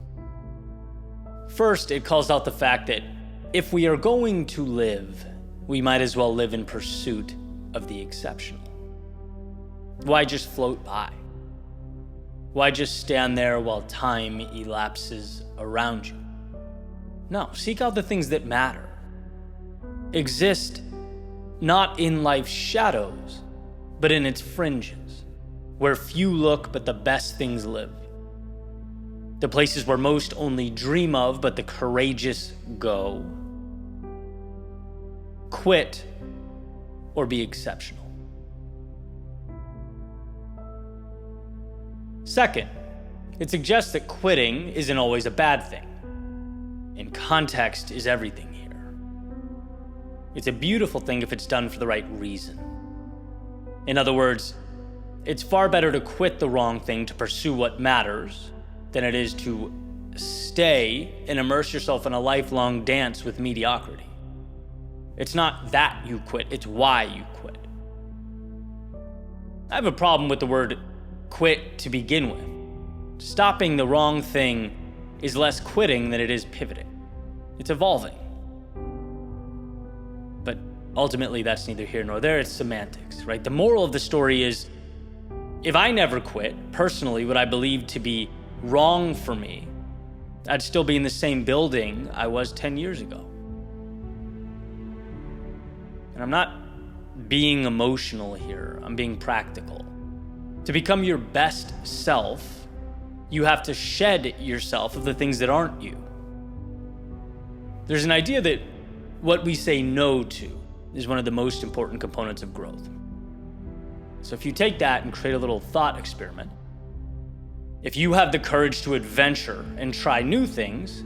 First, it calls out the fact that if we are going to live, we might as well live in pursuit of the exceptional. Why just float by? Why just stand there while time elapses around you? No, seek out the things that matter. Exist not in life's shadows, but in its fringes, where few look but the best things live. The places where most only dream of but the courageous go. Quit or be exceptional. Second, it suggests that quitting isn't always a bad thing. And context is everything here. It's a beautiful thing if it's done for the right reason. In other words, it's far better to quit the wrong thing to pursue what matters than it is to stay and immerse yourself in a lifelong dance with mediocrity. It's not that you quit, it's why you quit. I have a problem with the word quit to begin with. Stopping the wrong thing is less quitting than it is pivoting. It's evolving. But ultimately, that's neither here nor there. It's semantics, right? The moral of the story is, if I never quit, personally, what I believe to be wrong for me, I'd still be in the same building I was 10 years ago. And I'm not being emotional here. I'm being practical. To become your best self, you have to shed yourself of the things that aren't you. There's an idea that what we say no to is one of the most important components of growth. So if you take that and create a little thought experiment, if you have the courage to adventure and try new things,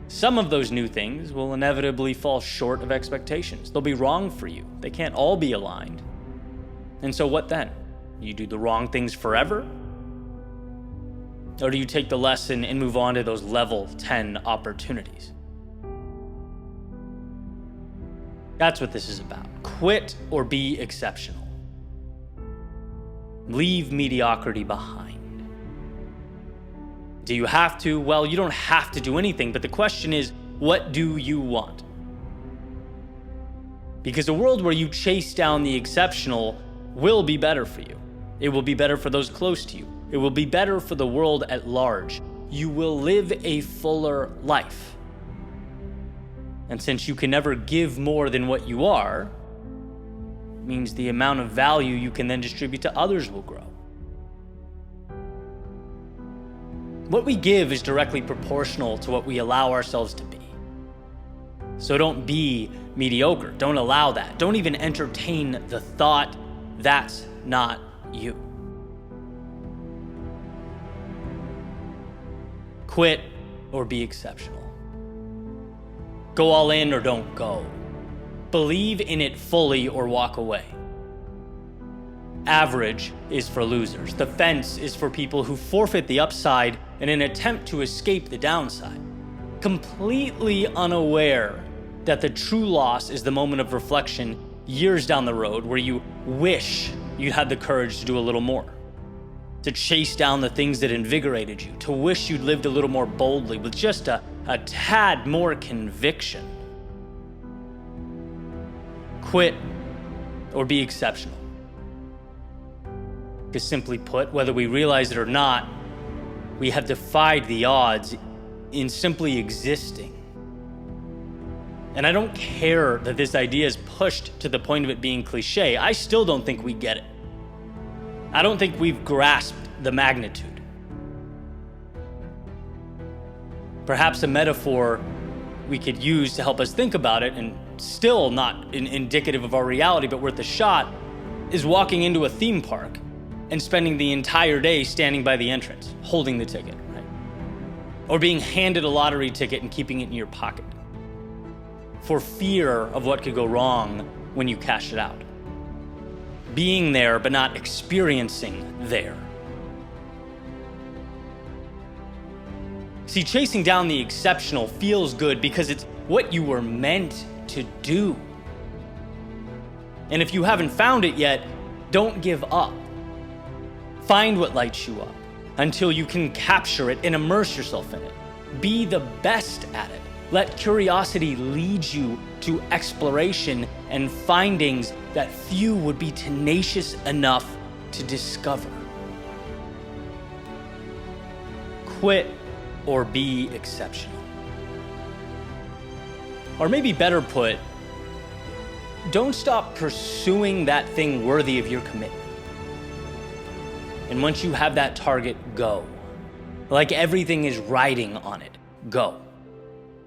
some of those new things will inevitably fall short of expectations. They'll be wrong for you. They can't all be aligned. And so what then? You do the wrong things forever? Or do you take the lesson and move on to those level 10 opportunities? That's what this is about. Quit or be exceptional. Leave mediocrity behind. Do you have to? Well, you don't have to do anything, but the question is, what do you want? Because a world where you chase down the exceptional will be better for you. It will be better for those close to you. It will be better for the world at large. You will live a fuller life. And since you can never give more than what you are, it means the amount of value you can then distribute to others will grow. What we give is directly proportional to what we allow ourselves to be. So don't be mediocre. Don't allow that. Don't even entertain the thought that's not you. Quit or be exceptional. Go all in or don't go. Believe in it fully or walk away. Average is for losers. The fence is for people who forfeit the upside in an attempt to escape the downside, completely unaware that the true loss is the moment of reflection years down the road where you wish you had the courage to do a little more, to chase down the things that invigorated you, to wish you'd lived a little more boldly with just a tad more conviction. Quit or be exceptional. Because simply put, whether we realize it or not, we have defied the odds in simply existing. And I don't care that this idea is pushed to the point of it being cliche. I still don't think we get it. I don't think we've grasped the magnitude. Perhaps a metaphor we could use to help us think about it, and still not indicative of our reality, but worth a shot, is walking into a theme park and spending the entire day standing by the entrance, holding the ticket, right? Or being handed a lottery ticket and keeping it in your pocket, for fear of what could go wrong when you cash it out. Being there, but not experiencing there. See, chasing down the exceptional feels good because it's what you were meant to do. And if you haven't found it yet, don't give up. Find what lights you up until you can capture it and immerse yourself in it. Be the best at it. Let curiosity lead you to exploration and findings that few would be tenacious enough to discover. Quit or be exceptional. Or maybe better put, don't stop pursuing that thing worthy of your commitment. And once you have that target, go. Like everything is riding on it, go.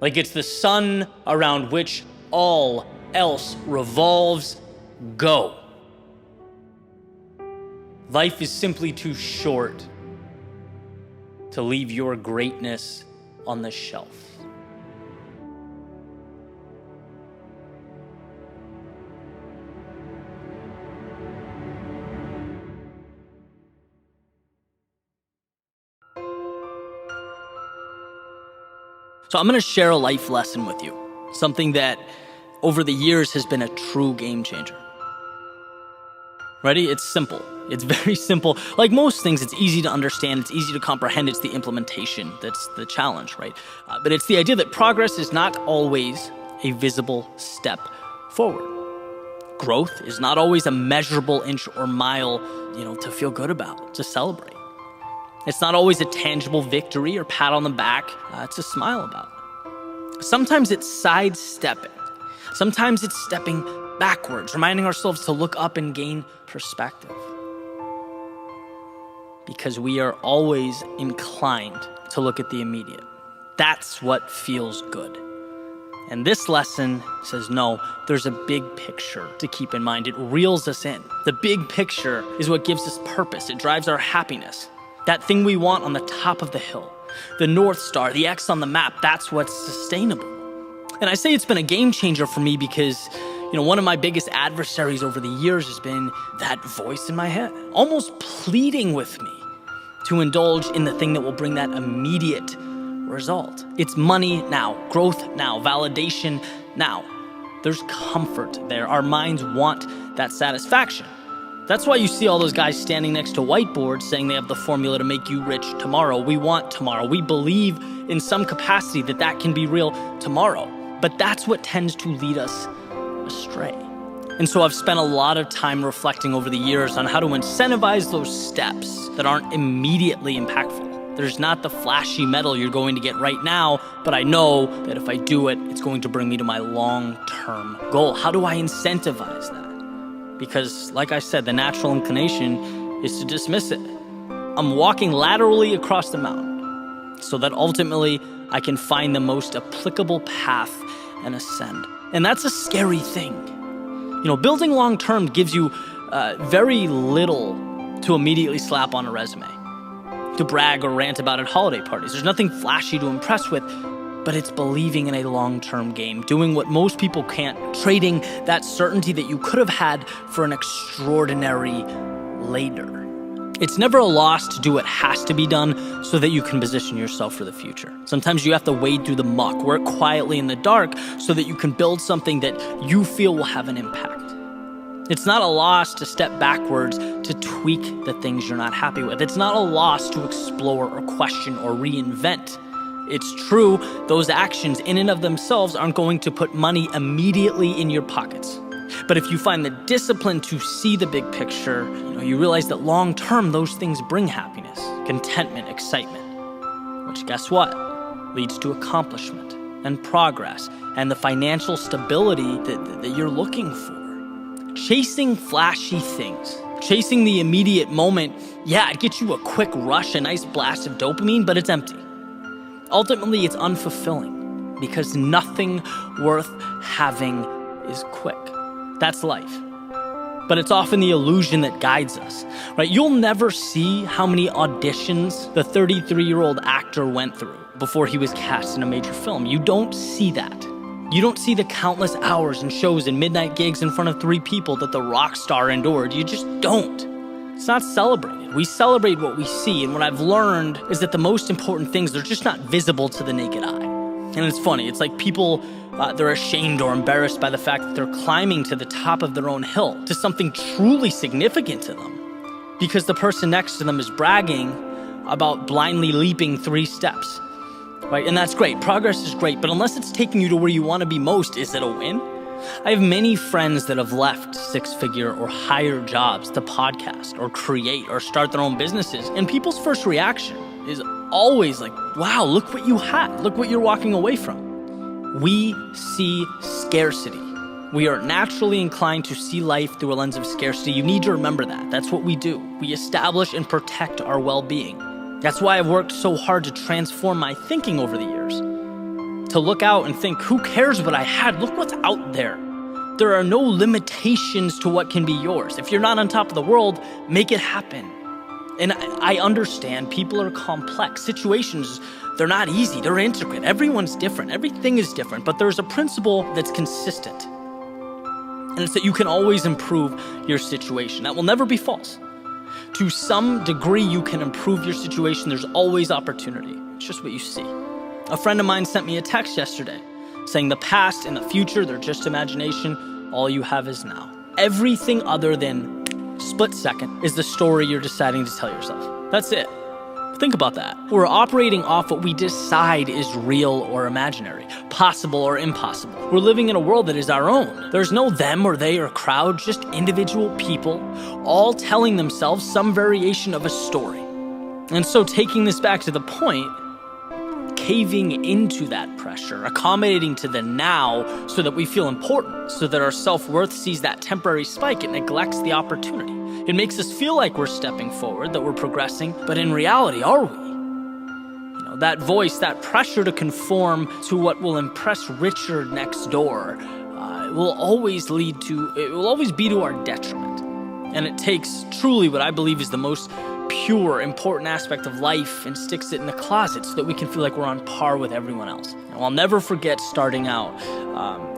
Like it's the sun around which all else revolves, go. Life is simply too short to leave your greatness on the shelf. So I'm going to share a life lesson with you, something that over the years has been a true game changer. Ready? It's simple. It's very simple. Like most things, it's easy to understand. It's easy to comprehend. It's the implementation that's the challenge, right? But it's the idea that progress is not always a visible step forward. Growth is not always a measurable inch or mile, to feel good about, to celebrate. It's not always a tangible victory or pat on the back to smile about. Sometimes it's sidestepping. Sometimes it's stepping backwards, reminding ourselves to look up and gain perspective. Because we are always inclined to look at the immediate. That's what feels good. And this lesson says, no, there's a big picture to keep in mind. It reels us in. The big picture is what gives us purpose. It drives our happiness. That thing we want on the top of the hill, the North Star, the X on the map, that's what's sustainable. And I say it's been a game changer for me because, one of my biggest adversaries over the years has been that voice in my head, almost pleading with me to indulge in the thing that will bring that immediate result. It's money now, growth now, validation now. There's comfort there. Our minds want that satisfaction. That's why you see all those guys standing next to whiteboards saying they have the formula to make you rich tomorrow. We want tomorrow. We believe in some capacity that can be real tomorrow. But that's what tends to lead us astray. And so I've spent a lot of time reflecting over the years on how to incentivize those steps that aren't immediately impactful. There's not the flashy medal you're going to get right now, but I know that if I do it, it's going to bring me to my long-term goal. How do I incentivize that? Because, like I said, the natural inclination is to dismiss it. I'm walking laterally across the mountain so that ultimately I can find the most applicable path and ascend. And that's a scary thing. Building long-term gives you very little to immediately slap on a resume, to brag or rant about at holiday parties. There's nothing flashy to impress with, but it's believing in a long-term game, doing what most people can't, trading that certainty that you could have had for an extraordinary later. It's never a loss to do what has to be done so that you can position yourself for the future. Sometimes you have to wade through the muck, work quietly in the dark so that you can build something that you feel will have an impact. It's not a loss to step backwards to tweak the things you're not happy with. It's not a loss to explore or question or reinvent. It's true, those actions in and of themselves aren't going to put money immediately in your pockets. But if you find the discipline to see the big picture, you realize that long term, those things bring happiness, contentment, excitement, which guess what? Leads to accomplishment and progress and the financial stability that you're looking for. Chasing flashy things, chasing the immediate moment, it gets you a quick rush, a nice blast of dopamine, but it's empty. Ultimately, it's unfulfilling because nothing worth having is quick. That's life. But it's often the illusion that guides us, right? You'll never see how many auditions the 33-year-old actor went through before he was cast in a major film. You don't see that. You don't see the countless hours and shows and midnight gigs in front of 3 people that the rock star endured. You just don't. It's not celebrated. We celebrate what we see, and what I've learned is that the most important things, they're just not visible to the naked eye. And it's funny, it's like people, they're ashamed or embarrassed by the fact that they're climbing to the top of their own hill, to something truly significant to them, because the person next to them is bragging about blindly leaping 3 steps, right? And that's great. Progress is great, but unless it's taking you to where you want to be most, is it a win? I have many friends that have left 6-figure or higher jobs to podcast or create or start their own businesses. And people's first reaction is always like, wow, look what you had. Look what you're walking away from. We see scarcity. We are naturally inclined to see life through a lens of scarcity. You need to remember that. That's what we do. We establish and protect our well-being. That's why I've worked so hard to transform my thinking over the years. To look out and think, who cares what I had? Look what's out there. There are no limitations to what can be yours. If you're not on top of the world, make it happen. And I understand people are complex. Situations, they're not easy. They're intricate. Everyone's different. Everything is different. But there's a principle that's consistent. And it's that you can always improve your situation. That will never be false. To some degree, you can improve your situation. There's always opportunity. It's just what you see. A friend of mine sent me a text yesterday saying the past and the future, they're just imagination. All you have is now. Everything other than split second is the story you're deciding to tell yourself. That's it. Think about that. We're operating off what we decide is real or imaginary, possible or impossible. We're living in a world that is our own. There's no them or they or crowd, just individual people, all telling themselves some variation of a story. And so taking this back to the point, caving into that pressure, accommodating to the now so that we feel important, so that our self-worth sees that temporary spike, it neglects the opportunity. It makes us feel like we're stepping forward, that we're progressing, but in reality, are we? That voice, that pressure to conform to what will impress Richard next door, it will always be to our detriment. And it takes truly what I believe is the most pure, important aspect of life and sticks it in the closet so that we can feel like we're on par with everyone else. Now, I'll never forget starting out,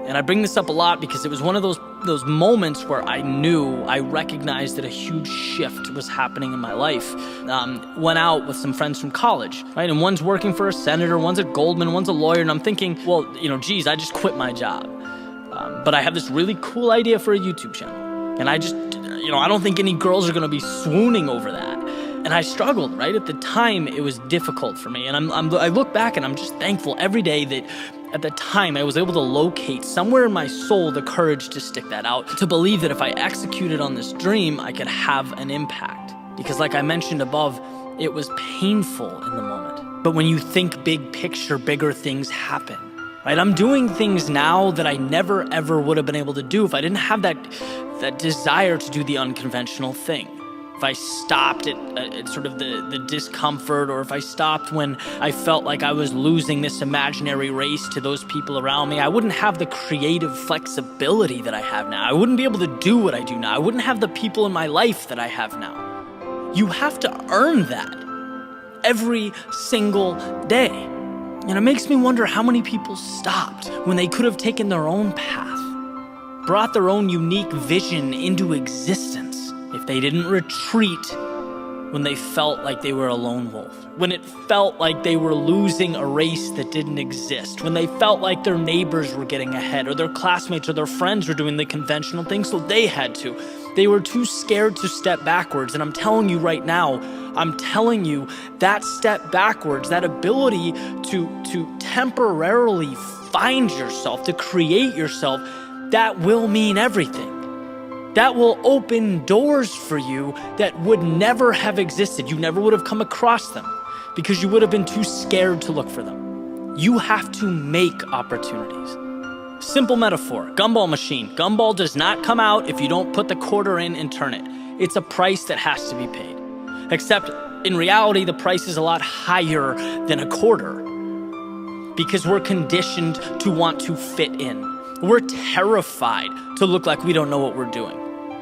and I bring this up a lot because it was one of those moments where I recognized that a huge shift was happening in my life. Went out with some friends from college, right? And one's working for a senator, one's at Goldman, one's a lawyer, and I'm thinking, well, geez, I just quit my job. But I have this really cool idea for a YouTube channel. And I just, I don't think any girls are going to be swooning over that. And I struggled, right? At the time, it was difficult for me. And I look back and I'm just thankful every day that at the time I was able to locate somewhere in my soul the courage to stick that out, to believe that if I executed on this dream, I could have an impact. Because like I mentioned above, it was painful in the moment. But when you think big picture, bigger things happen, right? I'm doing things now that I never, ever would have been able to do if I didn't have that desire to do the unconventional thing. If I stopped at sort of the discomfort, or if I stopped when I felt like I was losing this imaginary race to those people around me, I wouldn't have the creative flexibility that I have now. I wouldn't be able to do what I do now. I wouldn't have the people in my life that I have now. You have to earn that every single day. And it makes me wonder how many people stopped when they could have taken their own path, brought their own unique vision into existence. If they didn't retreat when they felt like they were a lone wolf, when it felt like they were losing a race that didn't exist, when they felt like their neighbors were getting ahead, or their classmates or their friends were doing the conventional thing, so they had to. They were too scared to step backwards. And I'm telling you right now, that step backwards, that ability to temporarily find yourself, to create yourself, that will mean everything. That will open doors for you that would never have existed. You never would have come across them because you would have been too scared to look for them. You have to make opportunities. Simple metaphor, gumball machine. Gumball does not come out if you don't put the quarter in and turn it. It's a price that has to be paid. Except in reality, the price is a lot higher than a quarter because we're conditioned to want to fit in. We're terrified to look like we don't know what we're doing.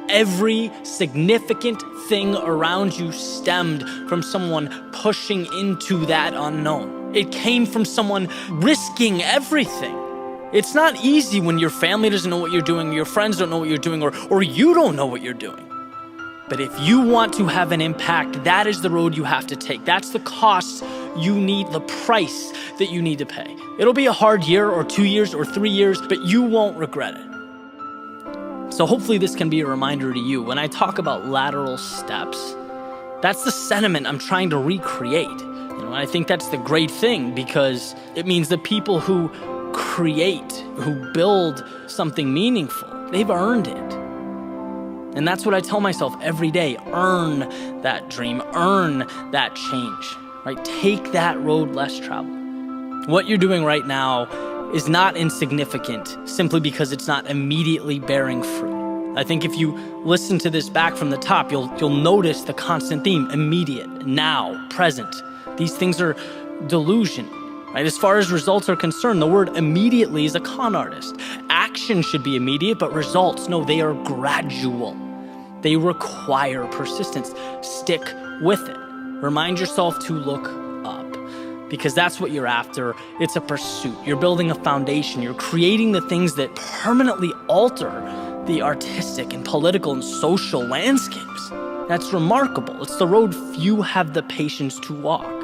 Every significant thing around you stemmed from someone pushing into that unknown. It came from someone risking everything. It's not easy when your family doesn't know what you're doing, your friends don't know what you're doing, or you don't know what you're doing. But if you want to have an impact, that is the road you have to take. That's the cost you need, the price that you need to pay. It'll be a hard year or 2 years or 3 years, but you won't regret it. So hopefully this can be a reminder to you. When I talk about lateral steps, that's the sentiment I'm trying to recreate. I think that's the great thing, because it means the people who create, who build something meaningful, they've earned it. And that's what I tell myself every day. Earn that dream, earn that change, right? Take that road less traveled. What you're doing right now is not insignificant simply because it's not immediately bearing fruit. I think if you listen to this back from the top, you'll notice the constant theme: immediate, now, present. These things are delusion, right? As far as results are concerned, the word immediately is a con artist. Action should be immediate, but results, no, they are gradual. They require persistence. Stick with it. Remind yourself to look up, because that's what you're after. It's a pursuit. You're building a foundation. You're creating the things that permanently alter the artistic and political and social landscapes. That's remarkable. It's the road few have the patience to walk.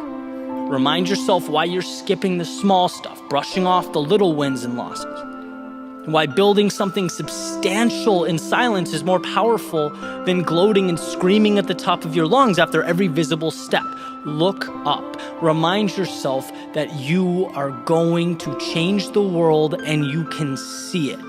Remind yourself why you're skipping the small stuff, brushing off the little wins and losses. Why building something substantial in silence is more powerful than gloating and screaming at the top of your lungs after every visible step. Look up. Remind yourself that you are going to change the world and you can see it.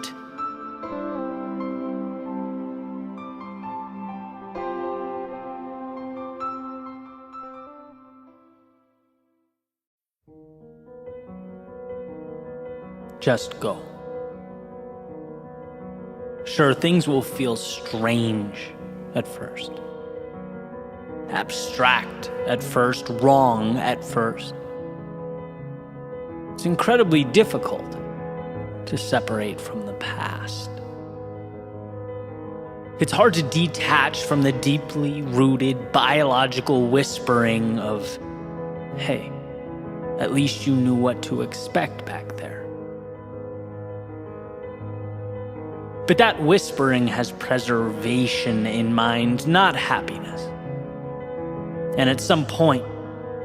Just go. Sure, things will feel strange at first, abstract at first, wrong at first. It's incredibly difficult to separate from the past. It's hard to detach from the deeply rooted biological whispering of, hey, at least you knew what to expect back there. But that whispering has preservation in mind, not happiness. And at some point,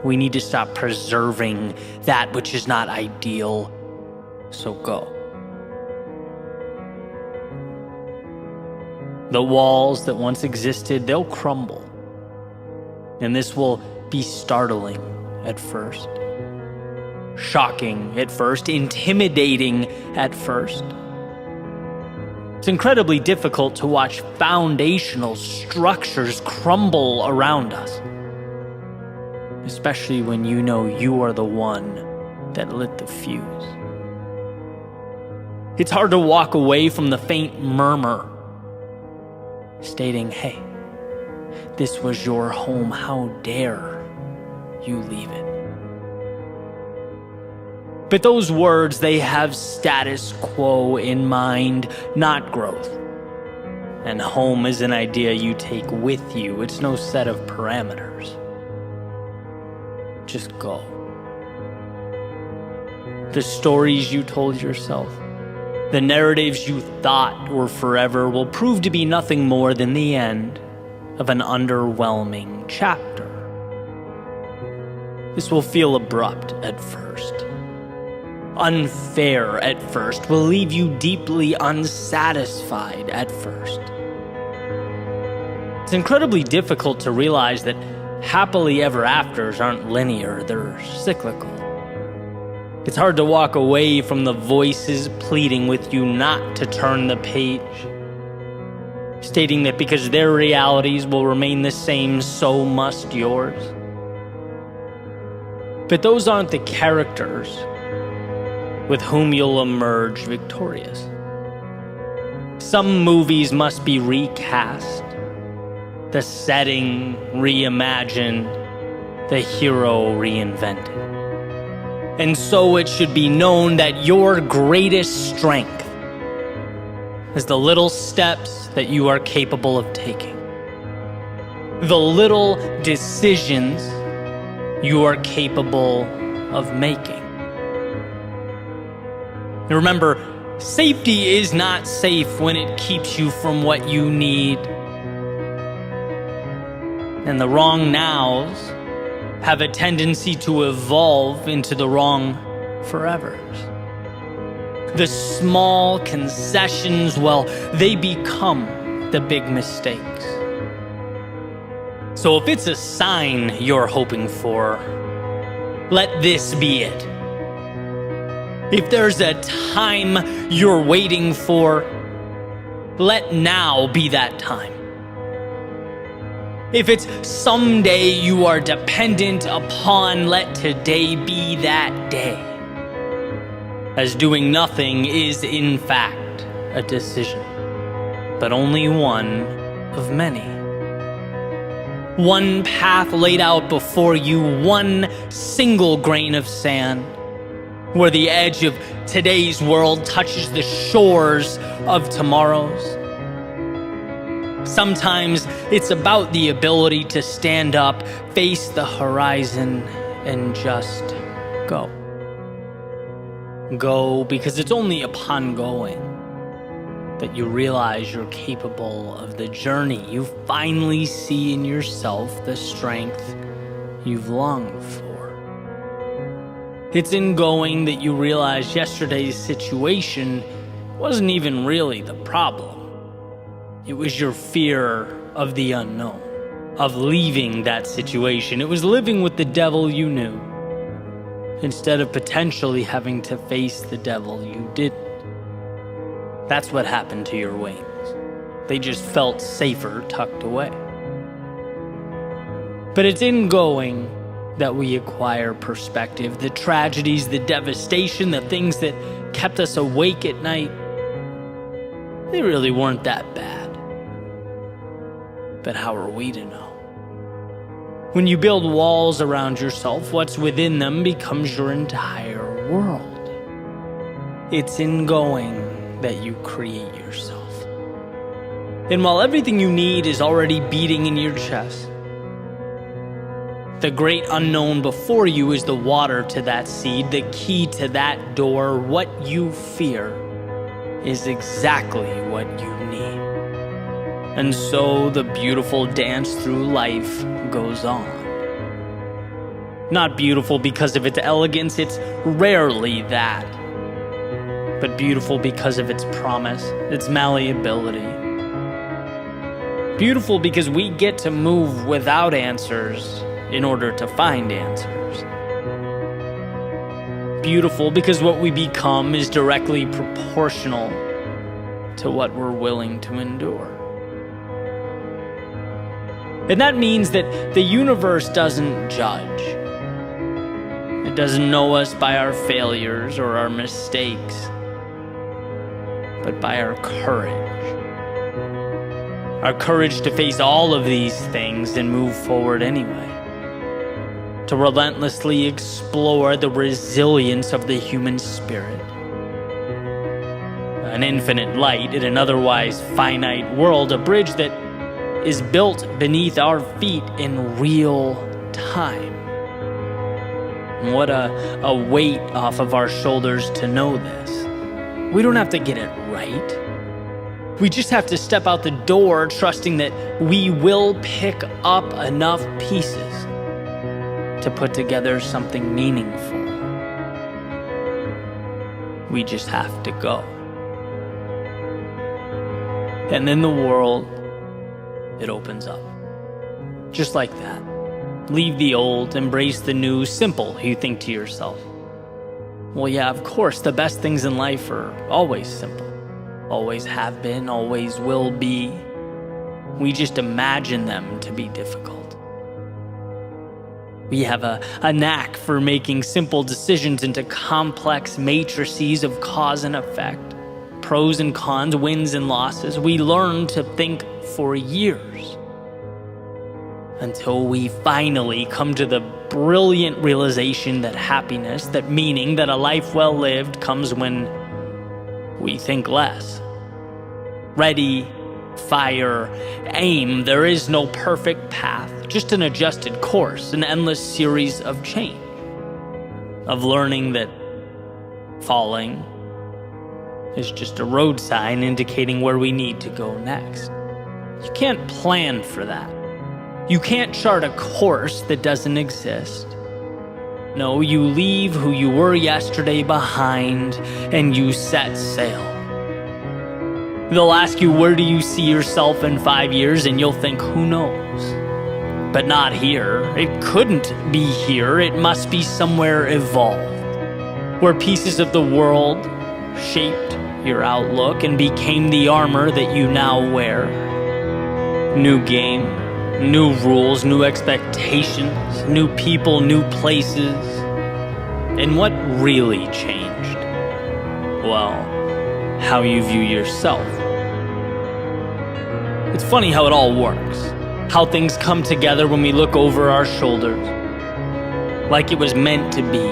we need to stop preserving that which is not ideal, so go. The walls that once existed, they'll crumble. And this will be startling at first, shocking at first, intimidating at first. It's incredibly difficult to watch foundational structures crumble around us, especially when you know you are the one that lit the fuse. It's hard to walk away from the faint murmur stating, hey, this was your home, how dare you leave it? But those words, they have status quo in mind, not growth. And home is an idea you take with you. It's no set of parameters. Just go. The stories you told yourself, the narratives you thought were forever will prove to be nothing more than the end of an underwhelming chapter. This will feel abrupt at first, unfair at first, will leave you deeply unsatisfied at first. It's incredibly difficult to realize that happily ever afters aren't linear, they're cyclical. It's hard to walk away from the voices pleading with you not to turn the page, stating that because their realities will remain the same, so must yours. But those aren't the characters with whom you'll emerge victorious. Some movies must be recast, the setting reimagined, the hero reinvented. And so it should be known that your greatest strength is the little steps that you are capable of taking, the little decisions you are capable of making. And remember, safety is not safe when it keeps you from what you need. And the wrong nows have a tendency to evolve into the wrong forevers. The small concessions, well, they become the big mistakes. So if it's a sign you're hoping for, let this be it. If there's a time you're waiting for, let now be that time. If it's someday you are dependent upon, let today be that day. As doing nothing is in fact a decision, but only one of many. One path laid out before you, one single grain of sand, where the edge of today's world touches the shores of tomorrow's. Sometimes it's about the ability to stand up, face the horizon, and just go. Go because it's only upon going that you realize you're capable of the journey. You finally see in yourself the strength you've longed for. It's in going that you realize yesterday's situation wasn't even really the problem. It was your fear of the unknown, of leaving that situation. It was living with the devil you knew, instead of potentially having to face the devil you didn't. That's what happened to your wings. They just felt safer tucked away. But it's in going that we acquire perspective. The tragedies, the devastation, the things that kept us awake at night, they really weren't that bad. But how are we to know? When you build walls around yourself, what's within them becomes your entire world. It's in going that you create yourself. And while everything you need is already beating in your chest, the great unknown before you is the water to that seed, the key to that door. What you fear is exactly what you need. And so the beautiful dance through life goes on. Not beautiful because of its elegance, it's rarely that. But beautiful because of its promise, its malleability. Beautiful because we get to move without answers in order to find answers. Beautiful because what we become is directly proportional to what we're willing to endure. And that means that the universe doesn't judge. It doesn't know us by our failures or our mistakes, but by our courage. Our courage to face all of these things and move forward anyway. To relentlessly explore the resilience of the human spirit. An infinite light in an otherwise finite world, a bridge that is built beneath our feet in real time. And what a weight off of our shoulders to know this. We don't have to get it right. We just have to step out the door trusting that we will pick up enough pieces to put together something meaningful. We just have to go. And then the world, it opens up. Just like that. Leave the old, embrace the new. Simple, you think to yourself. Well, yeah, of course, the best things in life are always simple. Always have been, always will be. We just imagine them to be difficult. We have a knack for making simple decisions into complex matrices of cause and effect. Pros and cons, wins and losses. We learn to think for years until we finally come to the brilliant realization that happiness, that meaning, that a life well lived comes when we think less. Ready, fire, aim. There is no perfect path, just an adjusted course, an endless series of change, of learning that falling is just a road sign indicating where we need to go next. You can't plan for that. You can't chart a course that doesn't exist. No, you leave who you were yesterday behind and you set sail. They'll ask you, where do you see yourself in 5 years? And you'll think, who knows? But not here. It couldn't be here. It must be somewhere evolved, where pieces of the world shaped your outlook and became the armor that you now wear. New game, new rules, new expectations, new people, new places. And what really changed? Well, how you view yourself. It's funny how it all works. How things come together when we look over our shoulders. Like it was meant to be.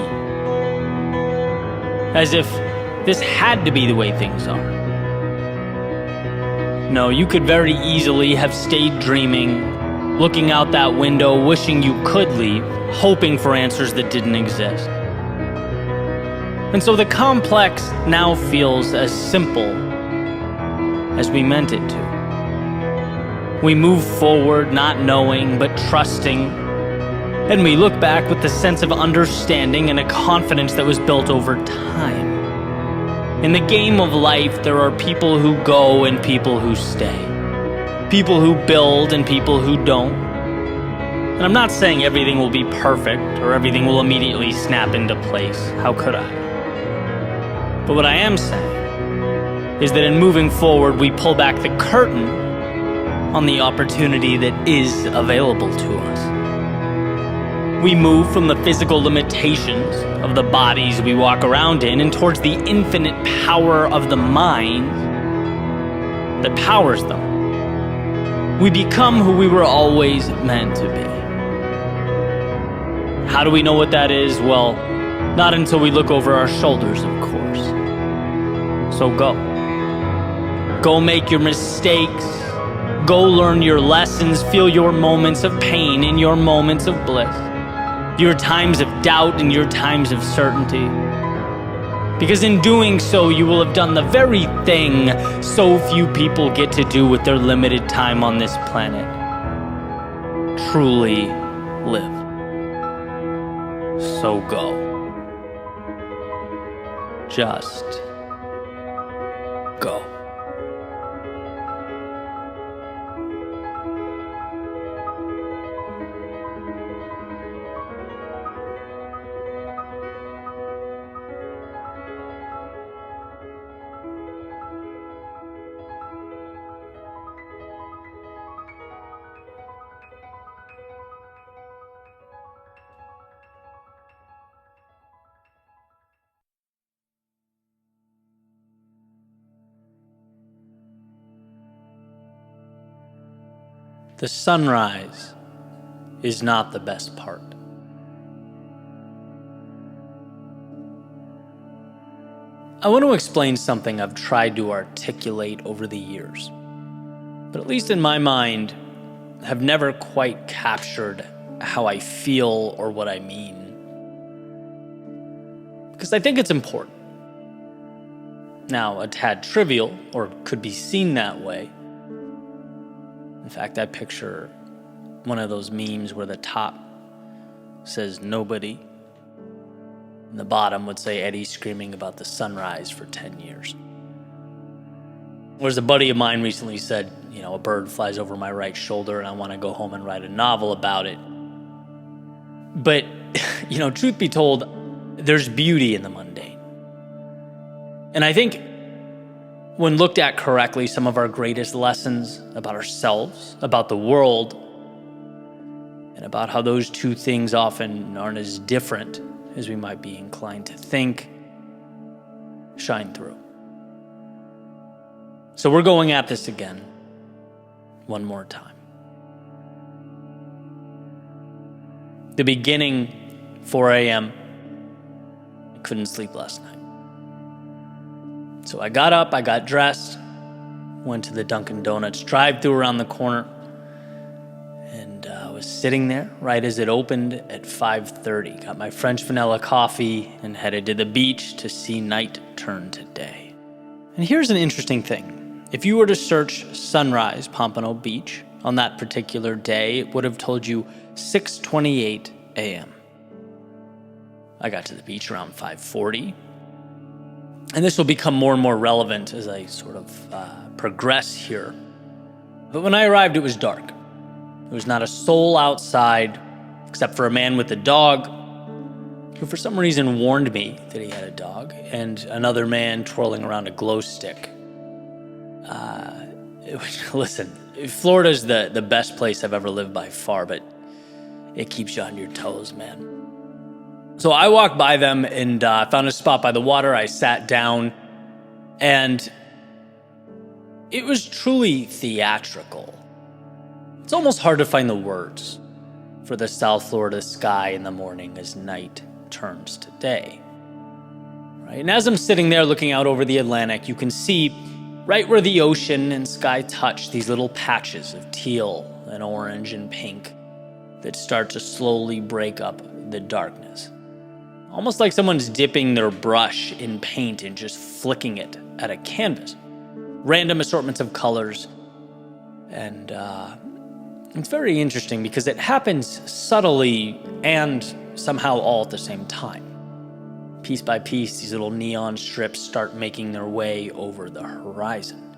As if this had to be the way things are. No, you could very easily have stayed dreaming, looking out that window, wishing you could leave, hoping for answers that didn't exist. And so the complex now feels as simple as we meant it to. We move forward not knowing but trusting, and we look back with the sense of understanding and a confidence that was built over time. In the game of life, there are people who go and people who stay. People who build and people who don't. And I'm not saying everything will be perfect or everything will immediately snap into place. How could I? But what I am saying is that in moving forward, we pull back the curtain on the opportunity that is available to us. We move from the physical limitations of the bodies we walk around in and towards the infinite power of the mind that powers them. We become who we were always meant to be. How do we know what that is? Well, not until we look over our shoulders, of course. So go. Go make your mistakes. Go learn your lessons. Feel your moments of pain and your moments of bliss. Your times of doubt and your times of certainty. Because in doing so, you will have done the very thing so few people get to do with their limited time on this planet. Truly live. So go. Just go. The sunrise is not the best part. I want to explain something I've tried to articulate over the years, but at least in my mind, have never quite captured how I feel or what I mean. Because I think it's important. Now, a tad trivial, or could be seen that way. In fact, I picture one of those memes where the top says nobody, and the bottom would say Eddie screaming about the sunrise for 10 years. Whereas a buddy of mine recently said, a bird flies over my right shoulder and I want to go home and write a novel about it. But, truth be told, there's beauty in the mundane. And I think when looked at correctly, some of our greatest lessons about ourselves, about the world, and about how those two things often aren't as different as we might be inclined to think, shine through. So we're going at this again, one more time. The beginning, 4 a.m., I couldn't sleep last night. So I got up, I got dressed, went to the Dunkin' Donuts drive-thru around the corner, and I was sitting there right as it opened at 5:30. Got my French vanilla coffee and headed to the beach to see night turn to day. And here's an interesting thing. If you were to search Sunrise Pompano Beach on that particular day, it would have told you 6:28 a.m. I got to the beach around 5:40. And this will become more and more relevant as I sort of progress here. But when I arrived, it was dark. There was not a soul outside, except for a man with a dog, who for some reason warned me that he had a dog, and another man twirling around a glow stick. Listen, Florida's the best place I've ever lived by far, but it keeps you on your toes, man. So I walked by them and found a spot by the water. I sat down, and it was truly theatrical. It's almost hard to find the words for the South Florida sky in the morning as night turns to day. Right? And as I'm sitting there looking out over the Atlantic, you can see right where the ocean and sky touch these little patches of teal and orange and pink that start to slowly break up the darkness. Almost like someone's dipping their brush in paint and just flicking it at a canvas. Random assortments of colors. And it's very interesting because it happens subtly and somehow all at the same time. Piece by piece, these little neon strips start making their way over the horizon.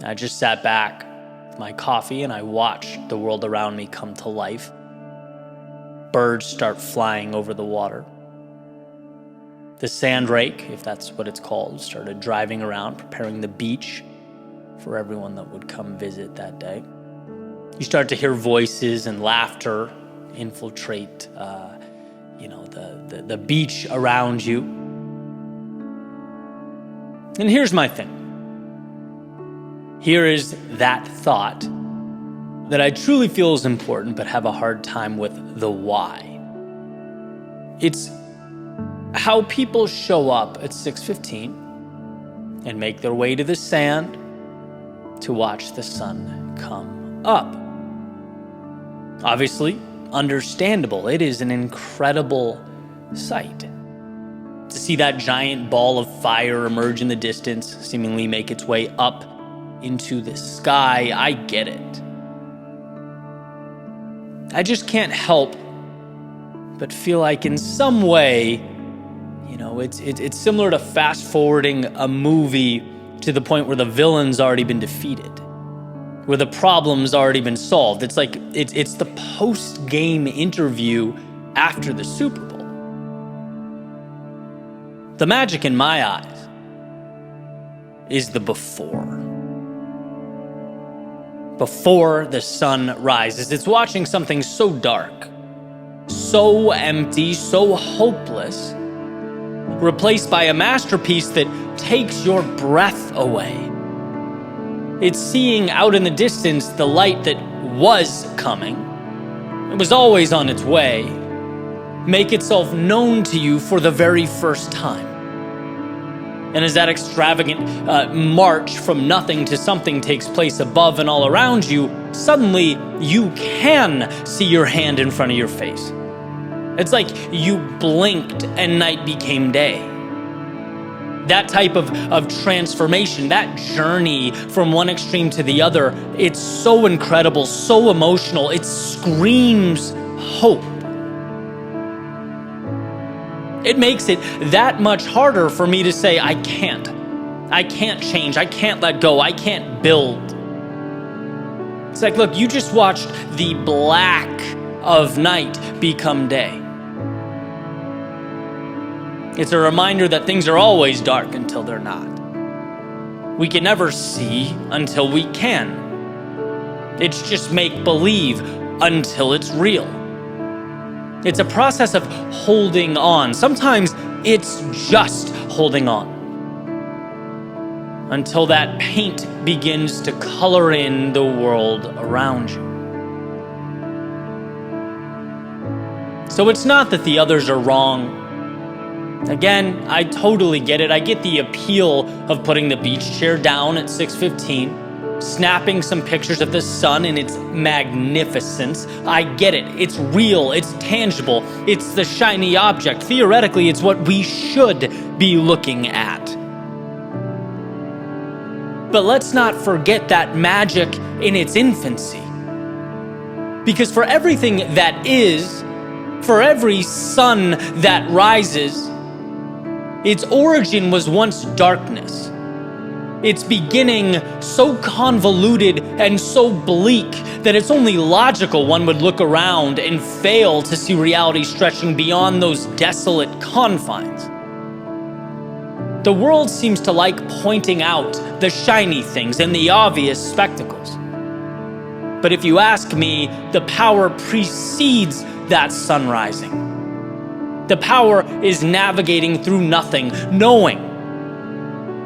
I just sat back with my coffee and I watched the world around me come to life. Birds start flying over the water. The sand rake, if that's what it's called, started driving around, preparing the beach for everyone that would come visit that day. You start to hear voices and laughter infiltrate, the beach around you. And here's my thing. Here is that thought that I truly feel is important, but have a hard time with the why. It's how people show up at 6:15 and make their way to the sand to watch the sun come up. Obviously, understandable. It is an incredible sight. To see that giant ball of fire emerge in the distance, seemingly make its way up into the sky, I get it. I just can't help but feel like in some way, it's similar to fast forwarding a movie to the point where the villain's already been defeated, where the problem's already been solved. It's like it's the post-game interview after the Super Bowl. The magic in my eyes is the before. Before the sun rises. It's watching something so dark, so empty, so hopeless, replaced by a masterpiece that takes your breath away. It's seeing out in the distance the light that was coming. It was always on its way. Make itself known to you for the very first time. And as that extravagant march from nothing to something takes place above and all around you, suddenly you can see your hand in front of your face. It's like you blinked and night became day. That type of transformation, that journey from one extreme to the other, it's so incredible, so emotional. It screams hope. It makes it that much harder for me to say, I can't change, I can't let go, I can't build. It's like, look, you just watched the black of night become day. It's a reminder that things are always dark until they're not. We can never see until we can. It's just make-believe until it's real. It's a process of holding on. Sometimes it's just holding on until that paint begins to color in the world around you. So it's not that the others are wrong. Again, I totally get it. I get the appeal of putting the beach chair down at 6:15, snapping some pictures of the sun in its magnificence. I get it. It's real. It's tangible. It's the shiny object. Theoretically, it's what we should be looking at. But let's not forget that magic in its infancy. Because for everything that is, for every sun that rises, its origin was once darkness. Its beginning so convoluted and so bleak that it's only logical one would look around and fail to see reality stretching beyond those desolate confines. The world seems to like pointing out the shiny things and the obvious spectacles. But if you ask me, the power precedes that sun rising. The power is navigating through nothing, knowing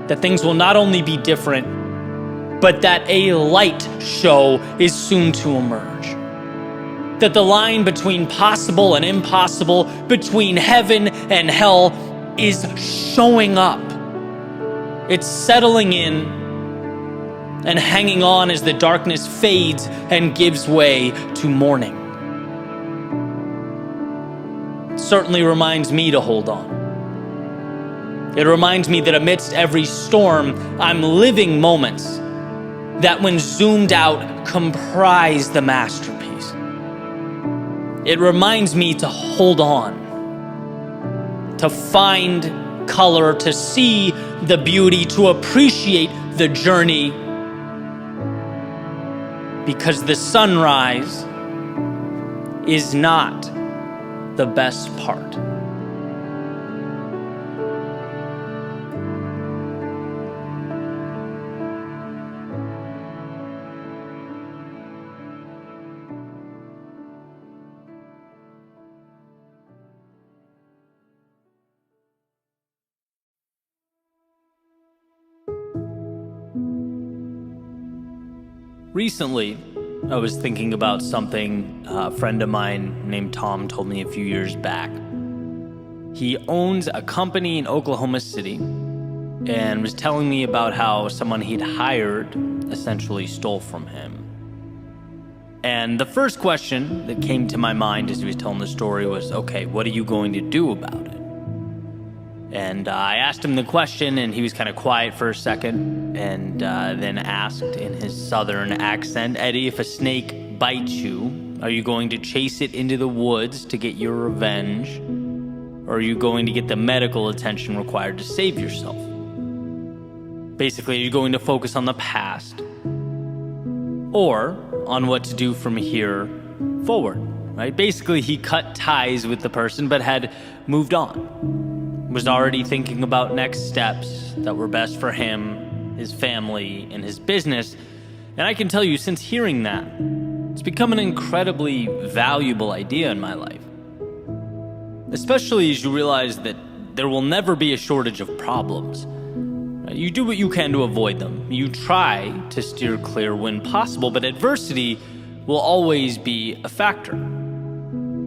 that things will not only be different, but that a light show is soon to emerge. That the line between possible and impossible, between heaven and hell, is showing up. It's settling in and hanging on as the darkness fades and gives way to morning. It certainly reminds me to hold on. It reminds me that amidst every storm, I'm living moments that, when zoomed out, comprise the masterpiece. It reminds me to hold on, to find color, to see the beauty, to appreciate the journey, because the sunrise is not the best part. Recently, I was thinking about something a friend of mine named Tom told me a few years back. He owns a company in Oklahoma City and was telling me about how someone he'd hired essentially stole from him. And the first question that came to my mind as he was telling the story was, okay, what are you going to do about it? And I asked him the question, and he was kind of quiet for a second, and then asked in his southern accent, Eddie, if a snake bites you, are you going to chase it into the woods to get your revenge? Or are you going to get the medical attention required to save yourself? Basically, are you going to focus on the past? Or on what to do from here forward, right? Basically, he cut ties with the person, but had moved on. Was already thinking about next steps that were best for him, his family, and his business. And I can tell you, since hearing that, it's become an incredibly valuable idea in my life. Especially as you realize that there will never be a shortage of problems. You do what you can to avoid them. You try to steer clear when possible, but adversity will always be a factor.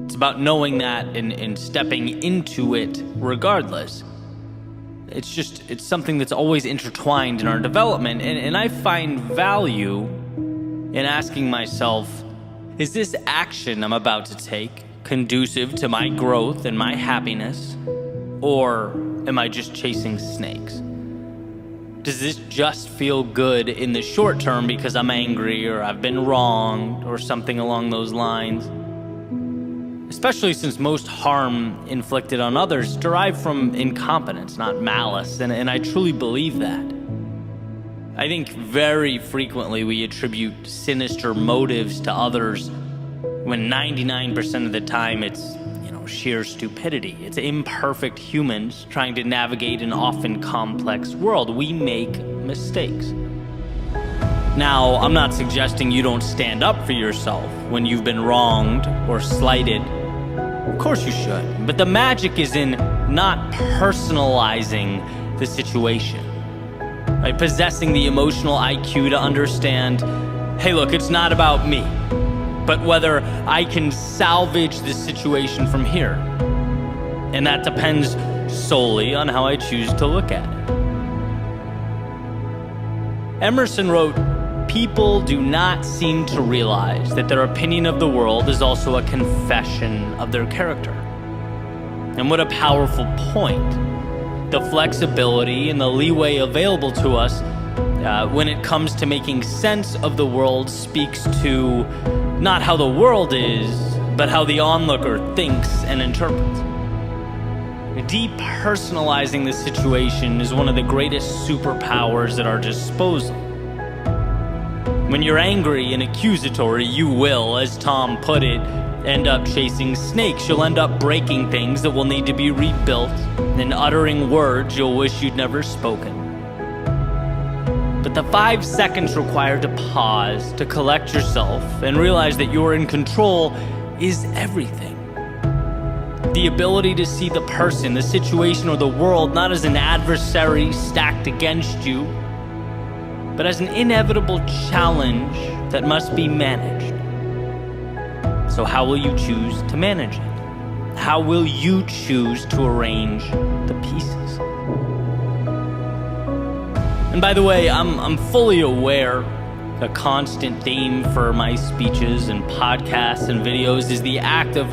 It's about knowing that and stepping into it regardless. It's something that's always intertwined in our development. And I find value in asking myself, is this action I'm about to take conducive to my growth and my happiness? Or am I just chasing snakes? Does this just feel good in the short term because I'm angry or I've been wronged or something along those lines? Especially since most harm inflicted on others derive from incompetence, not malice, and I truly believe that. I think very frequently we attribute sinister motives to others when 99% of the time it's, sheer stupidity. It's imperfect humans trying to navigate an often complex world. We make mistakes. Now, I'm not suggesting you don't stand up for yourself when you've been wronged or slighted. Of course you should. But the magic is in not personalizing the situation. Right? Possessing the emotional IQ to understand, hey, look, it's not about me, but whether I can salvage this situation from here. And that depends solely on how I choose to look at it. Emerson wrote, people do not seem to realize that their opinion of the world is also a confession of their character. And what a powerful point. The flexibility and the leeway available to us when it comes to making sense of the world, speaks to not how the world is, but how the onlooker thinks and interprets. Depersonalizing the situation is one of the greatest superpowers at our disposal. When you're angry and accusatory, you will, as Tom put it, end up chasing snakes. You'll end up breaking things that will need to be rebuilt and uttering words you'll wish you'd never spoken. But the 5 seconds required to pause, to collect yourself, and realize that you're in control is everything. The ability to see the person, the situation, or the world not as an adversary stacked against you, but as an inevitable challenge that must be managed. So how will you choose to manage it? How will you choose to arrange the pieces? And by the way, I'm fully aware a constant theme for my speeches and podcasts and videos is the act of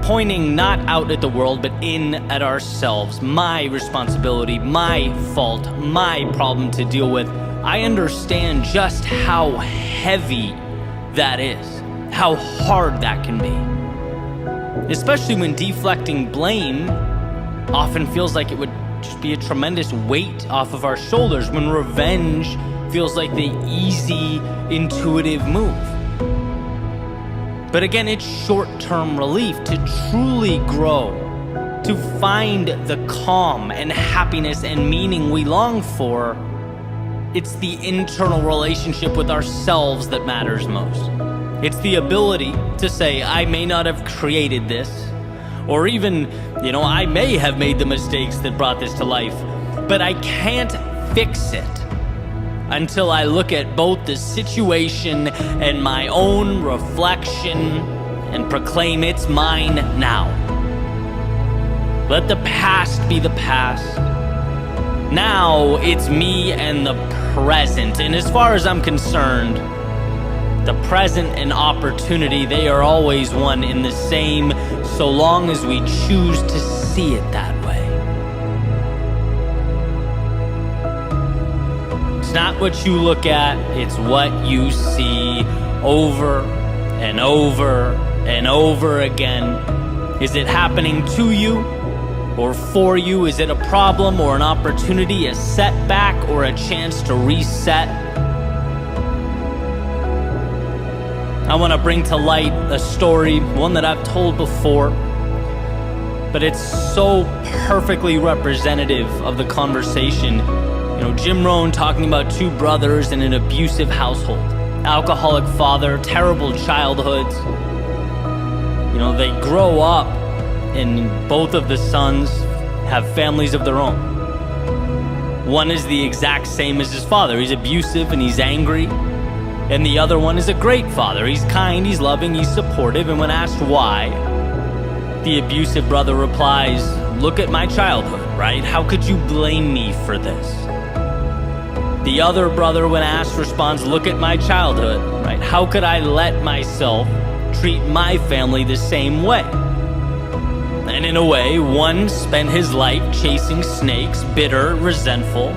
pointing not out at the world, but in at ourselves. My responsibility, my fault, my problem to deal with. I understand just how heavy that is, how hard that can be. Especially when deflecting blame often feels like it would just be a tremendous weight off of our shoulders, when revenge feels like the easy, intuitive move. But again, it's short-term relief. To truly grow, to find the calm and happiness and meaning we long for, it's the internal relationship with ourselves that matters most. It's the ability to say, I may not have created this, or even, I may have made the mistakes that brought this to life, but I can't fix it until I look at both the situation and my own reflection and proclaim it's mine now. Let the past be the past. Now it's me and the present. And as far as I'm concerned, the present and opportunity, they are always one in the same, so long as we choose to see it that way. It's not what you look at, it's what you see over and over and over again. Is it happening to you or for you? Is it a problem or an opportunity, a setback or a chance to reset? I want to bring to light a story, one that I've told before, but it's so perfectly representative of the conversation. Jim Rohn talking about 2 brothers in an abusive household, alcoholic father, terrible childhoods. They grow up and both of the sons have families of their own. One is the exact same as his father. He's abusive and he's angry. And the other one is a great father. He's kind, he's loving, he's supportive. And when asked why, the abusive brother replies, look at my childhood, right? How could you blame me for this? The other brother, when asked, responds, look at my childhood, right? How could I let myself treat my family the same way? And in a way, one spent his life chasing snakes, bitter, resentful.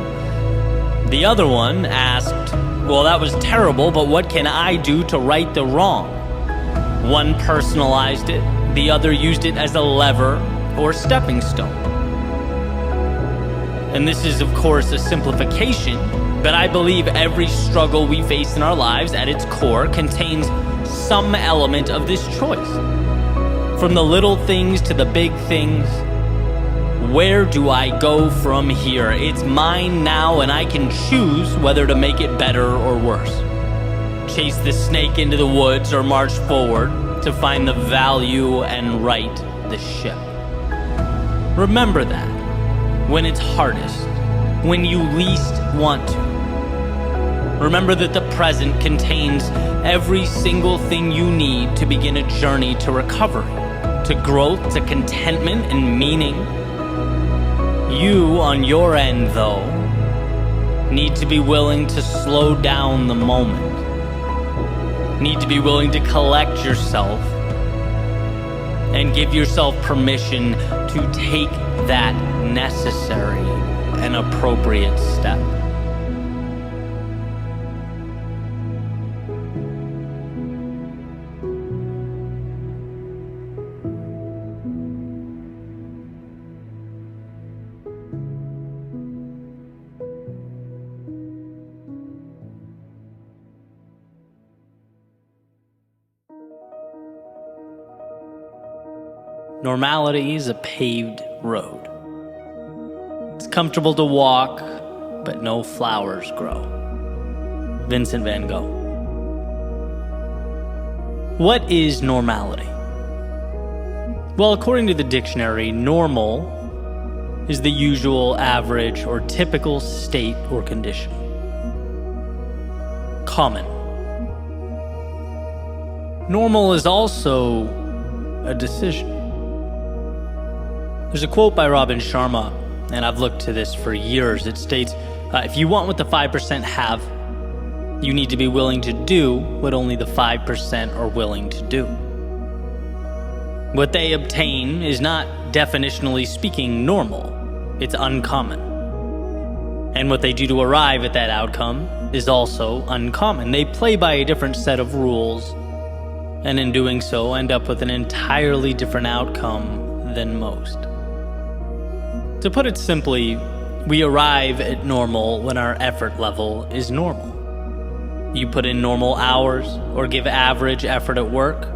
The other one asked, well, that was terrible, but what can I do to right the wrong? One personalized it, the other used it as a lever or stepping stone. And this is, of course, a simplification, but I believe every struggle we face in our lives at its core contains some element of this choice. From the little things to the big things, where do I go from here? It's mine now, and I can choose whether to make it better or worse. Chase the snake into the woods or march forward to find the value and right the ship. Remember that when it's hardest, when you least want to. Remember that the present contains every single thing you need to begin a journey to recovery, to growth, to contentment and meaning. You, on your end, though, need to be willing to slow down the moment. Need to be willing to collect yourself and give yourself permission to take that necessary and appropriate step. Normality is a paved road. It's comfortable to walk, but no flowers grow. Vincent van Gogh. What is normality? Well, according to the dictionary, normal is the usual, average, or typical state or condition. Common. Normal is also a decision. There's a quote by Robin Sharma, and I've looked to this for years. It states, if you want what the 5% have, you need to be willing to do what only the 5% are willing to do. What they obtain is not, definitionally speaking, normal. It's uncommon. And what they do to arrive at that outcome is also uncommon. They play by a different set of rules, and in doing so end up with an entirely different outcome than most. To put it simply, we arrive at normal when our effort level is normal. You put in normal hours or give average effort at work,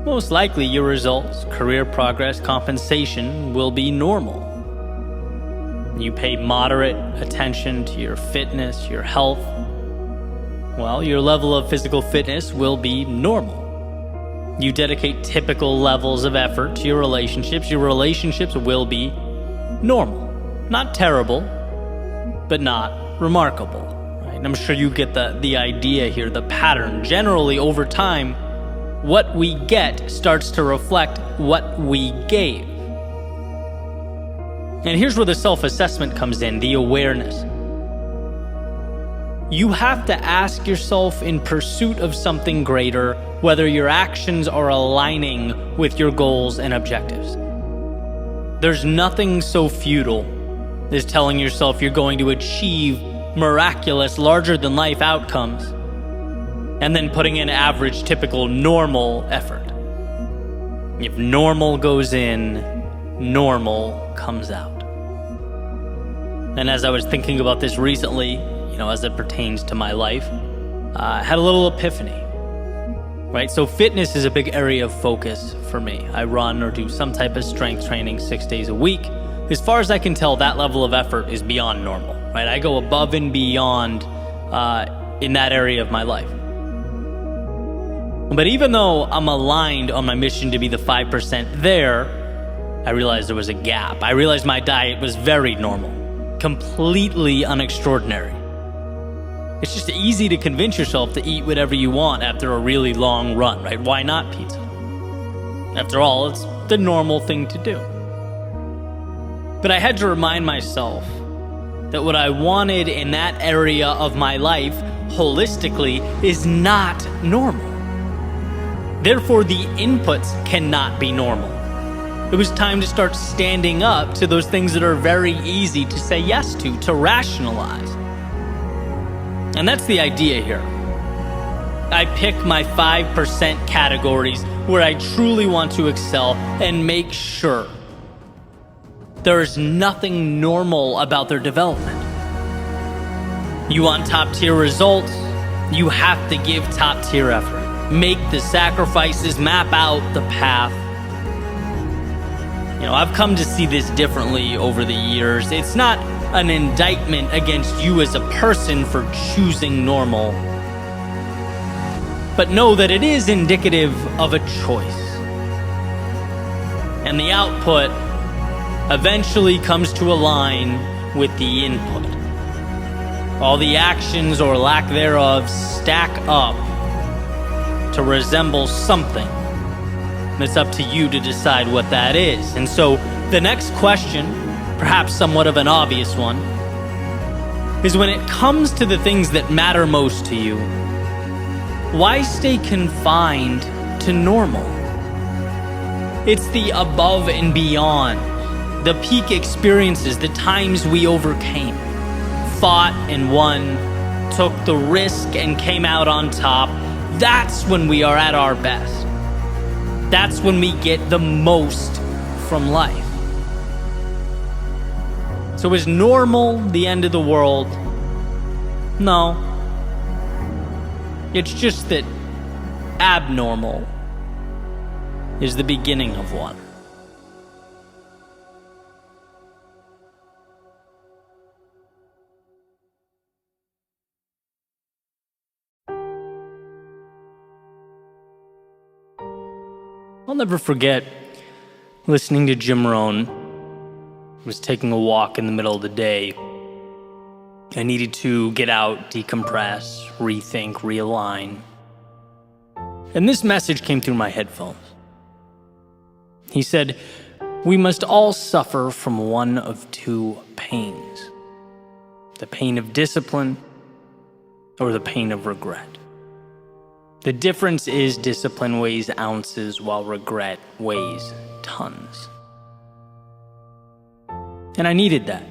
most likely your results, career progress, compensation will be normal. You pay moderate attention to your fitness, your health, well, your level of physical fitness will be normal. You dedicate typical levels of effort to your relationships will be normal. Not terrible, but not remarkable. Right? And I'm sure you get the idea here, the pattern. Generally, over time, what we get starts to reflect what we gave. And here's where the self-assessment comes in, the awareness. You have to ask yourself, in pursuit of something greater, whether your actions are aligning with your goals and objectives. There's nothing so futile as telling yourself you're going to achieve miraculous, larger-than-life outcomes, and then putting in average, typical, normal effort. If normal goes in, normal comes out. And as I was thinking about this recently, as it pertains to my life, I had a little epiphany. Right? So fitness is a big area of focus for me. I run or do some type of strength training 6 days a week. As far as I can tell, that level of effort is beyond normal. Right? I go above and beyond in that area of my life. But even though I'm aligned on my mission to be the 5% there, I realized there was a gap. I realized my diet was very normal, completely unextraordinary. It's just easy to convince yourself to eat whatever you want after a really long run, right? Why not pizza? After all, it's the normal thing to do. But I had to remind myself that what I wanted in that area of my life, holistically, is not normal. Therefore, the inputs cannot be normal. It was time to start standing up to those things that are very easy to say yes to rationalize. And that's the idea here. I pick my 5% categories where I truly want to excel and make sure there is nothing normal about their development. You want top tier results, you have to give top tier effort. Make the sacrifices, map out the path. I've come to see this differently over the years. It's not an indictment against you as a person for choosing normal, but know that it is indicative of a choice. And the output eventually comes to align with the input. All the actions or lack thereof stack up to resemble something. It's up to you to decide what that is. And so the next question, perhaps somewhat of an obvious one, is when it comes to the things that matter most to you, why stay confined to normal? It's the above and beyond, the peak experiences, the times we overcame, fought and won, took the risk and came out on top. That's when we are at our best. That's when we get the most from life. So is normal the end of the world? No. It's just that abnormal is the beginning of one. I'll never forget listening to Jim Rohn. I was taking a walk in the middle of the day. I needed to get out, decompress, rethink, realign. And this message came through my headphones. He said, "We must all suffer from one of two pains: the pain of discipline or the pain of regret. The difference is discipline weighs ounces while regret weighs tons." And I needed that.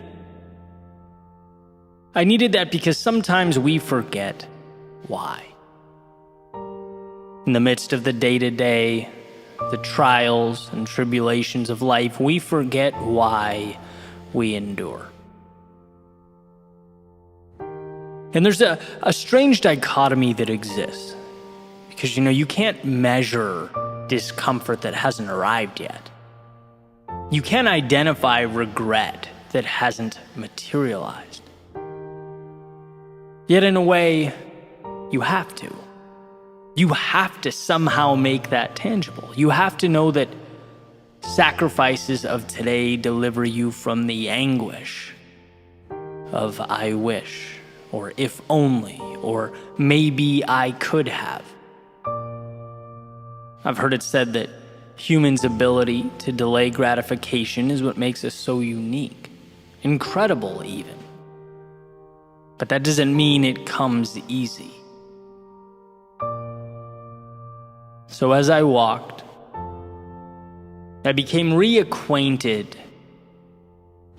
I needed that because sometimes we forget why. In the midst of the day-to-day, the trials and tribulations of life, we forget why we endure. And there's a strange dichotomy that exists. Because, you can't measure discomfort that hasn't arrived yet. You can't identify regret that hasn't materialized. Yet in a way, you have to. You have to somehow make that tangible. You have to know that sacrifices of today deliver you from the anguish of "I wish," or "if only," or "maybe I could have." I've heard it said that humans' ability to delay gratification is what makes us so unique, incredible even. But that doesn't mean it comes easy. So as I walked, I became reacquainted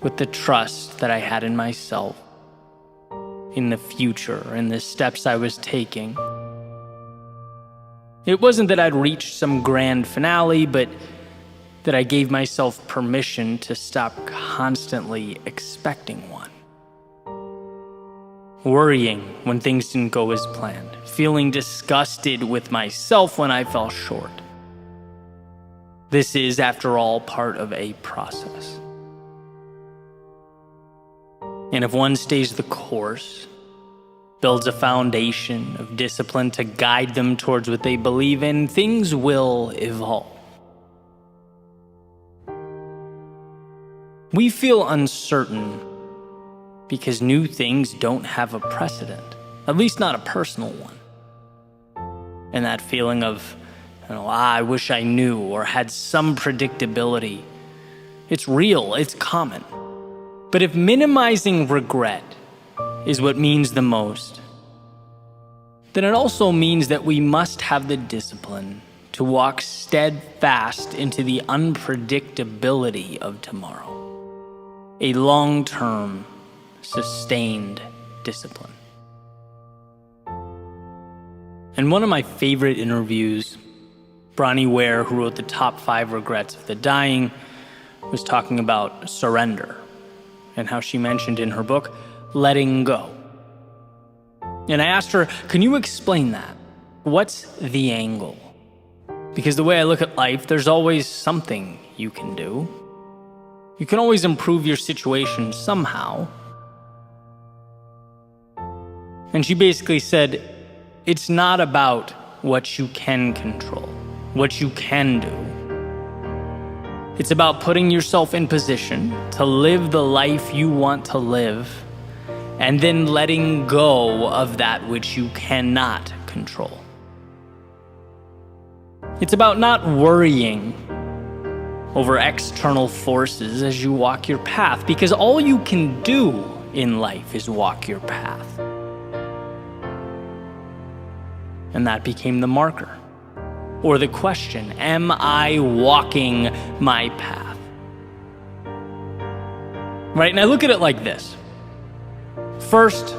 with the trust that I had in myself, in the future, and the steps I was taking. It wasn't that I'd reached some grand finale, but that I gave myself permission to stop constantly expecting one. Worrying when things didn't go as planned, feeling disgusted with myself when I fell short. This is, after all, part of a process. And if one stays the course, builds a foundation of discipline to guide them towards what they believe in, things will evolve. We feel uncertain because new things don't have a precedent, at least not a personal one. And that feeling of, I wish I knew or had some predictability, it's real, it's common. But if minimizing regret is what means the most, then it also means that we must have the discipline to walk steadfast into the unpredictability of tomorrow. A long-term, sustained discipline. In one of my favorite interviews, Bronnie Ware, who wrote the top 5 regrets of the dying, was talking about surrender and how she mentioned in her book, letting go. And I asked her, can you explain that? What's the angle? Because the way I look at life, there's always something you can do. You can always improve your situation somehow. And she basically said, it's not about what you can control, what you can do. It's about putting yourself in position to live the life you want to live, and then letting go of that which you cannot control. It's about not worrying over external forces as you walk your path, because all you can do in life is walk your path. And that became the marker, or the question, am I walking my path? Right, and I look at it like this. First,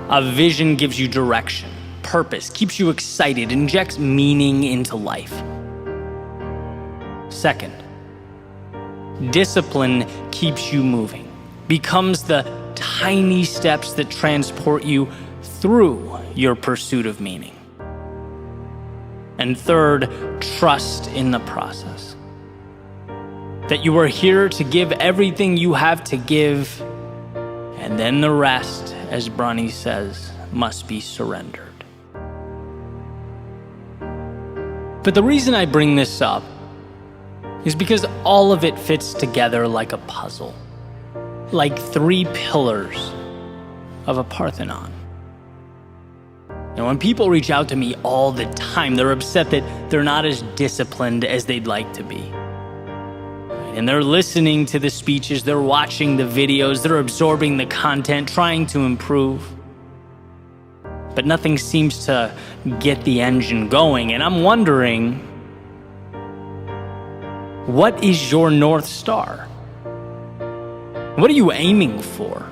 a vision gives you direction, purpose, keeps you excited, injects meaning into life. Second, discipline keeps you moving, becomes the tiny steps that transport you through your pursuit of meaning. And third, trust in the process. That you are here to give everything you have to give, and then the rest, as Bronnie says, must be surrendered. But the reason I bring this up is because all of it fits together like a puzzle, like 3 pillars of a Parthenon. And when people reach out to me all the time, they're upset that they're not as disciplined as they'd like to be. And they're listening to the speeches, they're watching the videos, they're absorbing the content, trying to improve. But nothing seems to get the engine going. And I'm wondering, what is your North Star? What are you aiming for?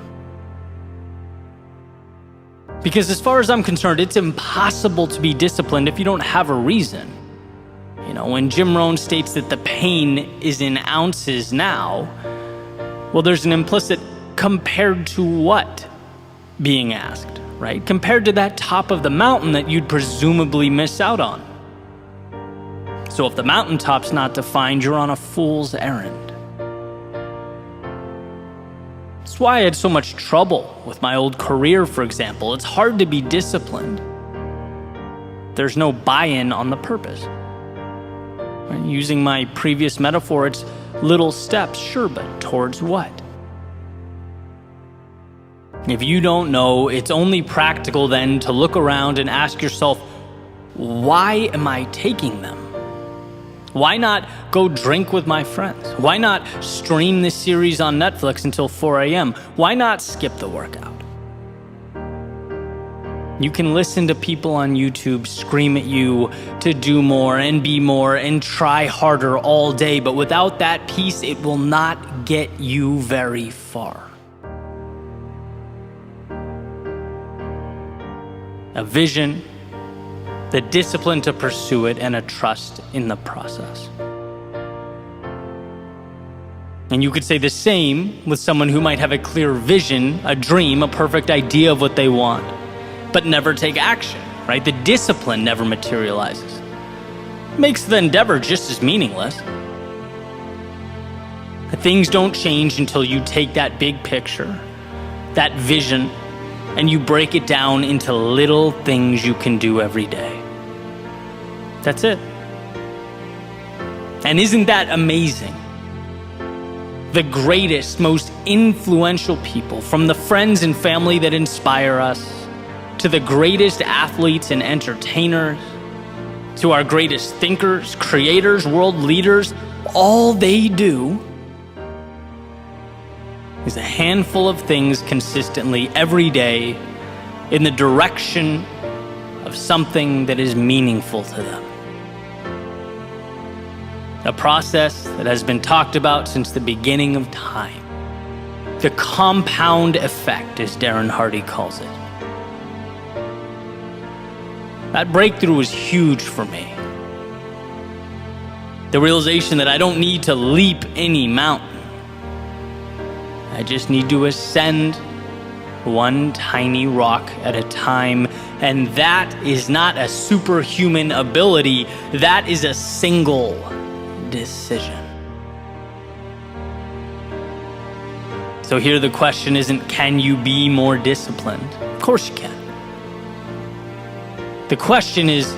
Because as far as I'm concerned, it's impossible to be disciplined if you don't have a reason. When Jim Rohn states that the pain is in ounces now, well, there's an implicit compared to what being asked, right? Compared to that top of the mountain that you'd presumably miss out on. So if the mountaintop's not defined, you're on a fool's errand. That's why I had so much trouble with my old career, for example. It's hard to be disciplined. There's no buy-in on the purpose. Using my previous metaphor, it's little steps, sure, but towards what? If you don't know, it's only practical then to look around and ask yourself, why am I taking them? Why not go drink with my friends? Why not stream this series on Netflix until 4 a.m.? Why not skip the workout? You can listen to people on YouTube scream at you to do more and be more and try harder all day, but without that piece, it will not get you very far. A vision, the discipline to pursue it, and a trust in the process. And you could say the same with someone who might have a clear vision, a dream, a perfect idea of what they want, but never take action, right? The discipline never materializes. Makes the endeavor just as meaningless. Things don't change until you take that big picture, that vision, and you break it down into little things you can do every day. That's it. And isn't that amazing? The greatest, most influential people, from the friends and family that inspire us, to the greatest athletes and entertainers, to our greatest thinkers, creators, world leaders, all they do is a handful of things consistently every day in the direction of something that is meaningful to them. A process that has been talked about since the beginning of time. The compound effect, as Darren Hardy calls it. That breakthrough was huge for me. The realization that I don't need to leap any mountain. I just need to ascend one tiny rock at a time, and that is not a superhuman ability, that is a single decision. So here the question isn't, can you be more disciplined? Of course you can. The question is,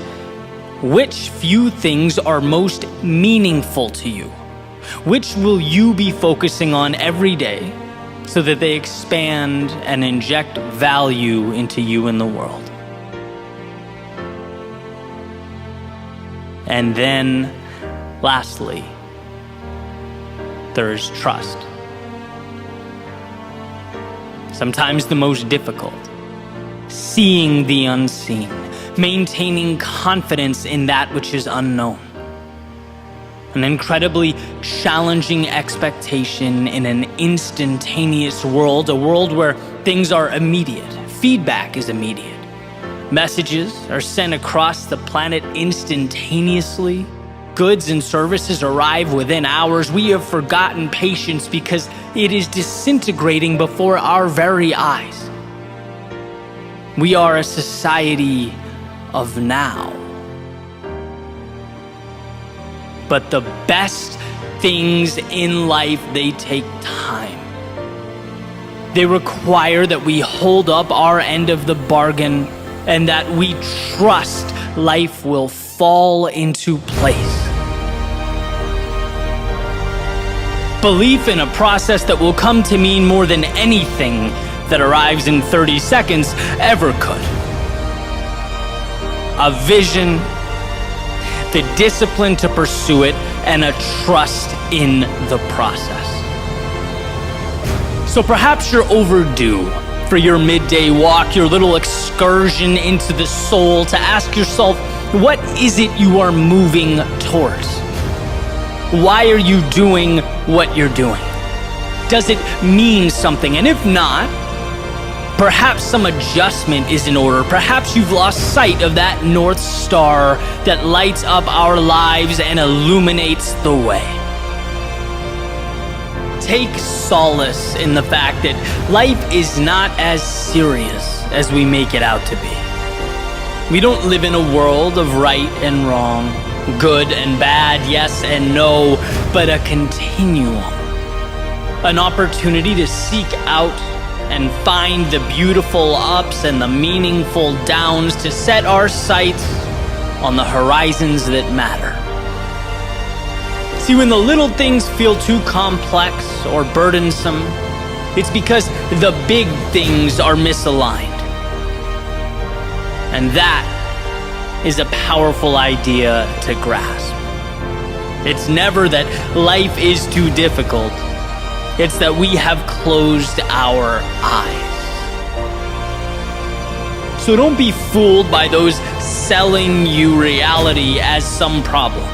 which few things are most meaningful to you? Which will you be focusing on every day so that they expand and inject value into you and the world? And then, lastly, there is trust. Sometimes the most difficult. Seeing the unseen. Maintaining confidence in that which is unknown. An incredibly challenging expectation in an instantaneous world, a world where things are immediate, feedback is immediate. Messages are sent across the planet instantaneously. Goods and services arrive within hours. We have forgotten patience because it is disintegrating before our very eyes. We are a society of now. But the best things in life, they take time. They require that we hold up our end of the bargain and that we trust life will fall into place. Belief in a process that will come to mean more than anything that arrives in 30 seconds ever could. A vision, the discipline to pursue it, and a trust in the process. So perhaps you're overdue for your midday walk, your little excursion into the soul, to ask yourself, what is it you are moving towards? Why are you doing what you're doing? Does it mean something? And if not, perhaps some adjustment is in order. Perhaps you've lost sight of that North Star that lights up our lives and illuminates the way. Take solace in the fact that life is not as serious as we make it out to be. We don't live in a world of right and wrong, good and bad, yes and no, but a continuum. An opportunity to seek out and find the beautiful ups and the meaningful downs, to set our sights on the horizons that matter. See, when the little things feel too complex or burdensome, it's because the big things are misaligned. And that is a powerful idea to grasp. It's never that life is too difficult. It's that we have closed our eyes. So don't be fooled by those selling you reality as some problem,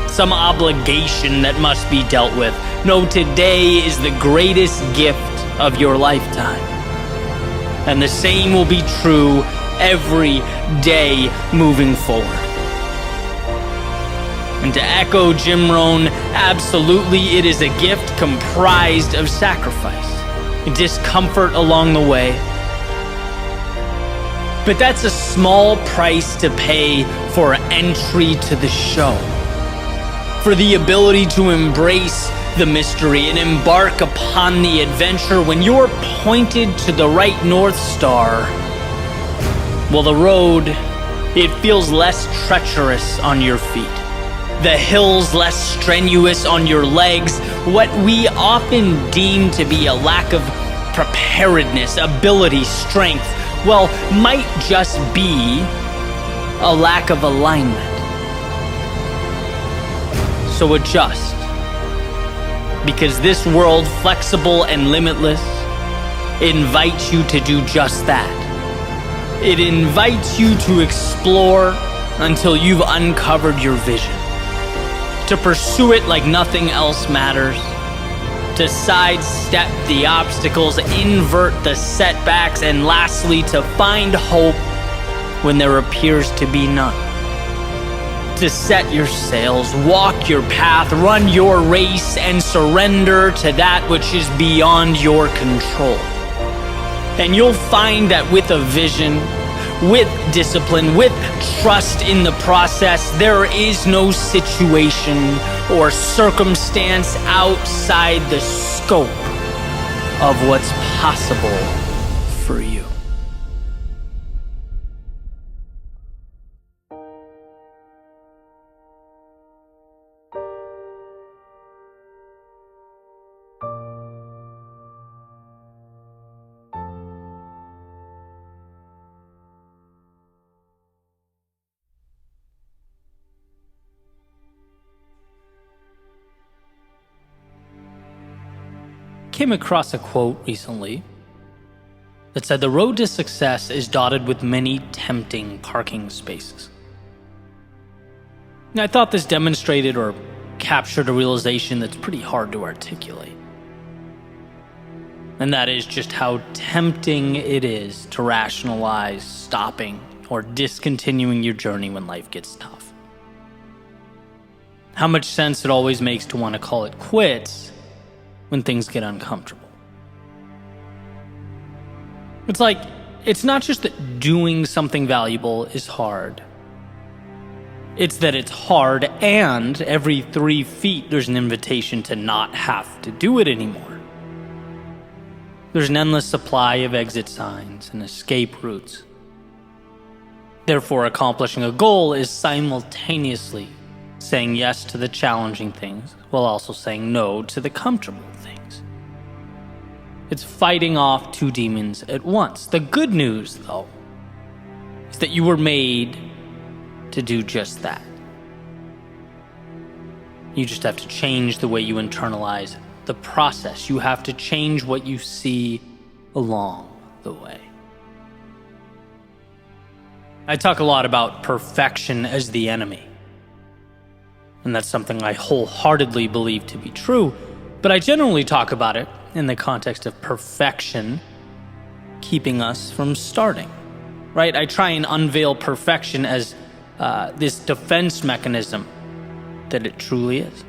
some obligation that must be dealt with. No, today is the greatest gift of your lifetime. And the same will be true every day moving forward. And to echo Jim Rohn, absolutely it is a gift comprised of sacrifice, discomfort along the way. But that's a small price to pay for entry to the show, for the ability to embrace the mystery and embark upon the adventure. When you're pointed to the right North Star, well, the road, it feels less treacherous on your feet. The hills less strenuous on your legs. What we often deem to be a lack of preparedness, ability, strength, well, might just be a lack of alignment. So adjust. Because this world, flexible and limitless, invites you to do just that. It invites you to explore until you've uncovered your vision, to pursue it like nothing else matters, to sidestep the obstacles, invert the setbacks, and lastly, to find hope when there appears to be none. To set your sails, walk your path, run your race, and surrender to that which is beyond your control. And you'll find that with a vision, with discipline, with trust in the process, there is no situation or circumstance outside the scope of what's possible for you. Came across a quote recently that said the road to success is dotted with many tempting parking spaces. And I thought this demonstrated or captured a realization that's pretty hard to articulate. And that is just how tempting it is to rationalize stopping or discontinuing your journey when life gets tough. How much sense it always makes to want to call it quits when things get uncomfortable. It's like, it's not just that doing something valuable is hard. It's that it's hard, and every 3 feet there's an invitation to not have to do it anymore. There's an endless supply of exit signs and escape routes. Therefore, accomplishing a goal is simultaneously saying yes to the challenging things while also saying no to the comfortable things. It's fighting off two demons at once. The good news, though, is that you were made to do just that. You just have to change the way you internalize the process. You have to change what you see along the way. I talk a lot about perfection as the enemy. And that's something I wholeheartedly believe to be true, but I generally talk about it in the context of perfection keeping us from starting, right? I try and unveil perfection as this defense mechanism that it truly is.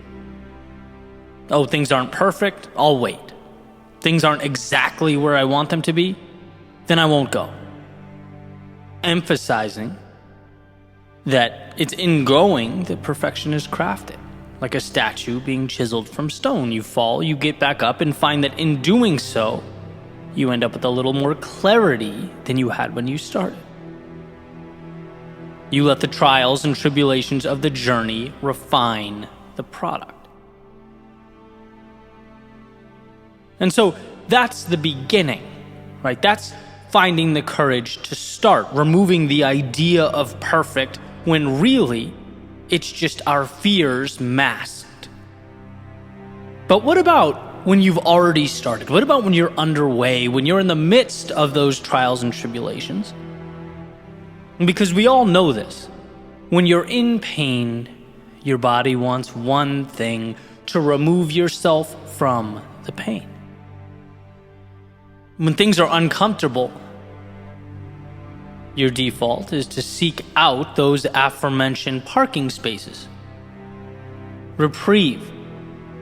Oh, things aren't perfect, I'll wait. Things aren't exactly where I want them to be, then I won't go. Emphasizing that it's in going that perfection is crafted. Like a statue being chiseled from stone. You fall, you get back up, and find that in doing so, you end up with a little more clarity than you had when you started. You let the trials and tribulations of the journey refine the product. And so that's the beginning, right? That's finding the courage to start, removing the idea of perfect when really it's just our fears masked. But what about when you've already started? What about when you're underway, when you're in the midst of those trials and tribulations? Because we all know this. When you're in pain, your body wants one thing: to remove yourself from the pain. When things are uncomfortable, your default is to seek out those aforementioned parking spaces. Reprieve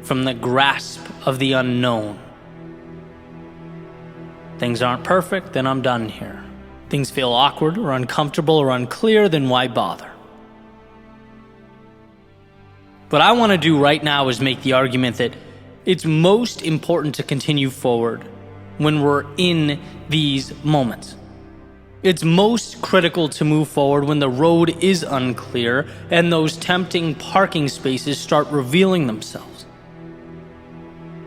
from the grasp of the unknown. Things aren't perfect, then I'm done here. Things feel awkward or uncomfortable or unclear, then why bother? What I want to do right now is make the argument that it's most important to continue forward when we're in these moments. It's most critical to move forward when the road is unclear and those tempting parking spaces start revealing themselves.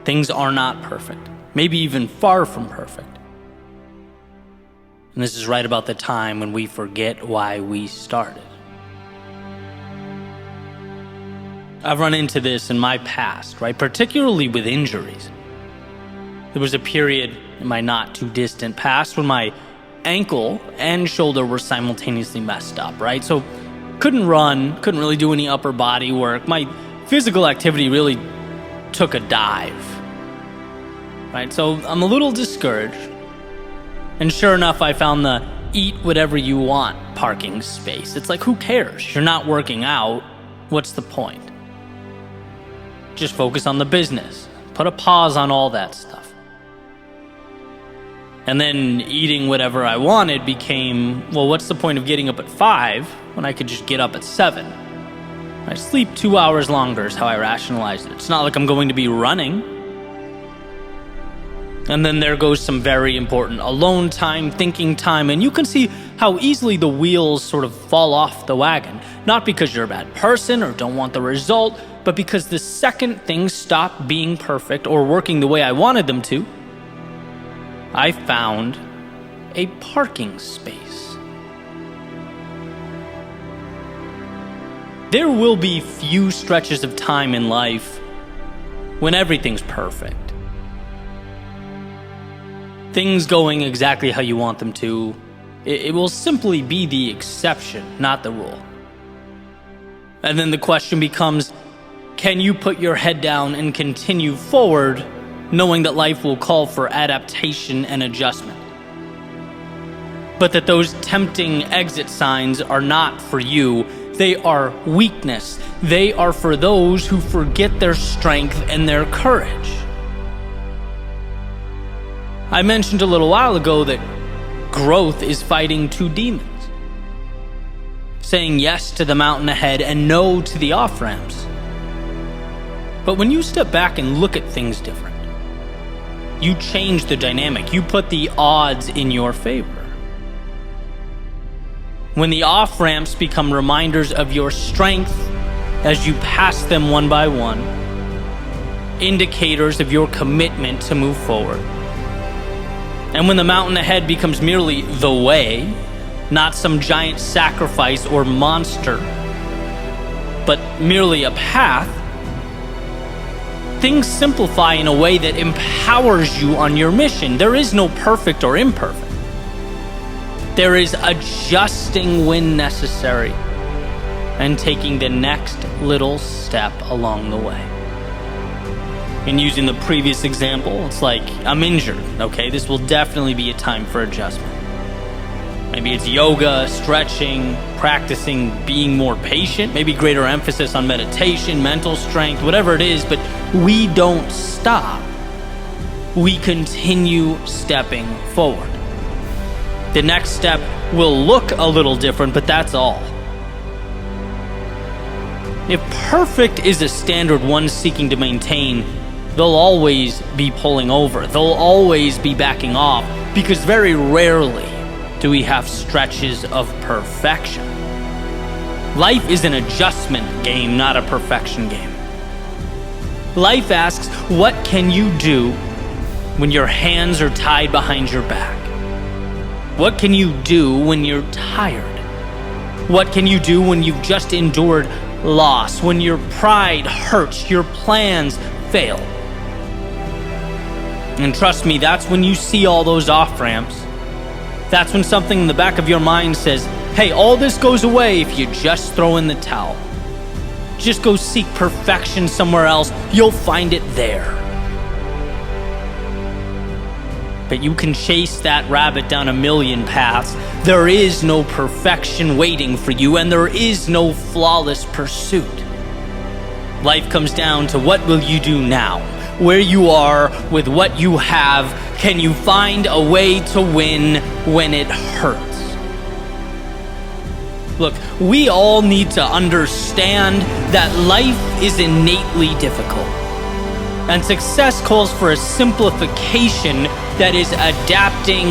Things are not perfect, maybe even far from perfect. And this is right about the time when we forget why we started. I've run into this in my past, right? Particularly with injuries. There was a period in my not too distant past when my ankle and shoulder were simultaneously messed up, right? So couldn't run, couldn't really do any upper body work. My physical activity really took a dive, right? So I'm a little discouraged. And sure enough, I found the eat whatever you want parking space. It's like, who cares? You're not working out. What's the point? Just focus on the business. Put a pause on all that stuff. And then eating whatever I wanted became, well, what's the point of getting up at 5 when I could just get up at 7? I sleep 2 hours longer is how I rationalized it. It's not like I'm going to be running. And then there goes some very important alone time, thinking time, and you can see how easily the wheels sort of fall off the wagon. Not because you're a bad person or don't want the result, but because the second things stop being perfect or working the way I wanted them to, I found a parking space. There will be few stretches of time in life when everything's perfect. Things going exactly how you want them to, it will simply be the exception, not the rule. And then the question becomes, can you put your head down and continue forward, knowing that life will call for adaptation and adjustment? But that those tempting exit signs are not for you. They are weakness. They are for those who forget their strength and their courage. I mentioned a little while ago that growth is fighting two demons. Saying yes to the mountain ahead and no to the off-ramps. But when you step back and look at things different, you change the dynamic. You put the odds in your favor. When the off-ramps become reminders of your strength as you pass them one by one, indicators of your commitment to move forward. And when the mountain ahead becomes merely the way, not some giant sacrifice or monster, but merely a path, things simplify in a way that empowers you on your mission. There is no perfect or imperfect. There is adjusting when necessary and taking the next little step along the way. And using the previous example, it's like, I'm injured, okay? This will definitely be a time for adjustment. Maybe it's yoga, stretching, practicing being more patient, maybe greater emphasis on meditation, mental strength, whatever it is, but we don't stop. We continue stepping forward. The next step will look a little different, but that's all. If perfect is a standard one seeking to maintain, they'll always be pulling over. They'll always be backing off, because very rarely do we have stretches of perfection. Life is an adjustment game, not a perfection game. Life asks, what can you do when your hands are tied behind your back? What can you do when you're tired? What can you do when you've just endured loss, when your pride hurts, your plans fail? And trust me, that's when you see all those off-ramps. That's when something in the back of your mind says, hey, all this goes away if you just throw in the towel. Just go seek perfection somewhere else. You'll find it there. But you can chase that rabbit down a million paths. There is no perfection waiting for you, and there is no flawless pursuit. Life comes down to what will you do now? Where you are with what you have, can you find a way to win when it hurts? Look, we all need to understand that life is innately difficult. And success calls for a simplification that is adapting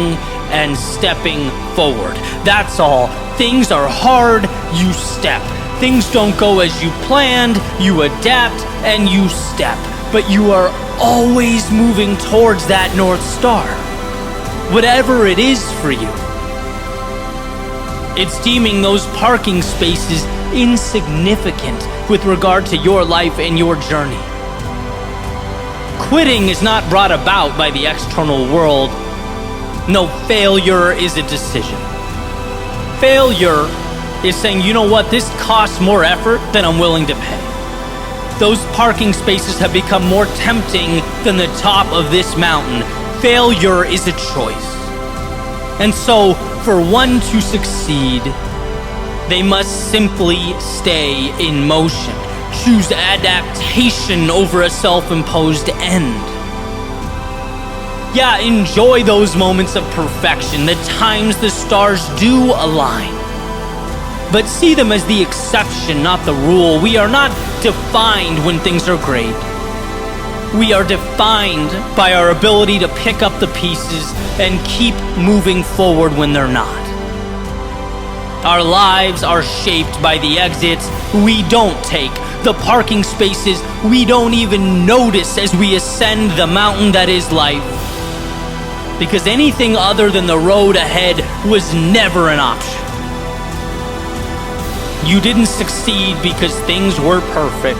and stepping forward. That's all. Things are hard, you step. Things don't go as you planned, you adapt and you step. But you are always moving towards that North Star, whatever it is for you. It's deeming those parking spaces insignificant with regard to your life and your journey. Quitting is not brought about by the external world. No, failure is a decision. Failure is saying, you know what, this costs more effort than I'm willing to pay. Those parking spaces have become more tempting than the top of this mountain. Failure is a choice. And so, for one to succeed, they must simply stay in motion. Choose adaptation over a self-imposed end. Yeah, enjoy those moments of perfection, the times the stars do align. But see them as the exception, not the rule. We are not defined when things are great. We are defined by our ability to pick up the pieces and keep moving forward when they're not. Our lives are shaped by the exits we don't take, the parking spaces we don't even notice as we ascend the mountain that is life. Because anything other than the road ahead was never an option. You didn't succeed because things were perfect.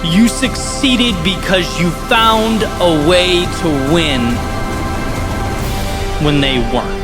You succeeded because you found a way to win when they weren't.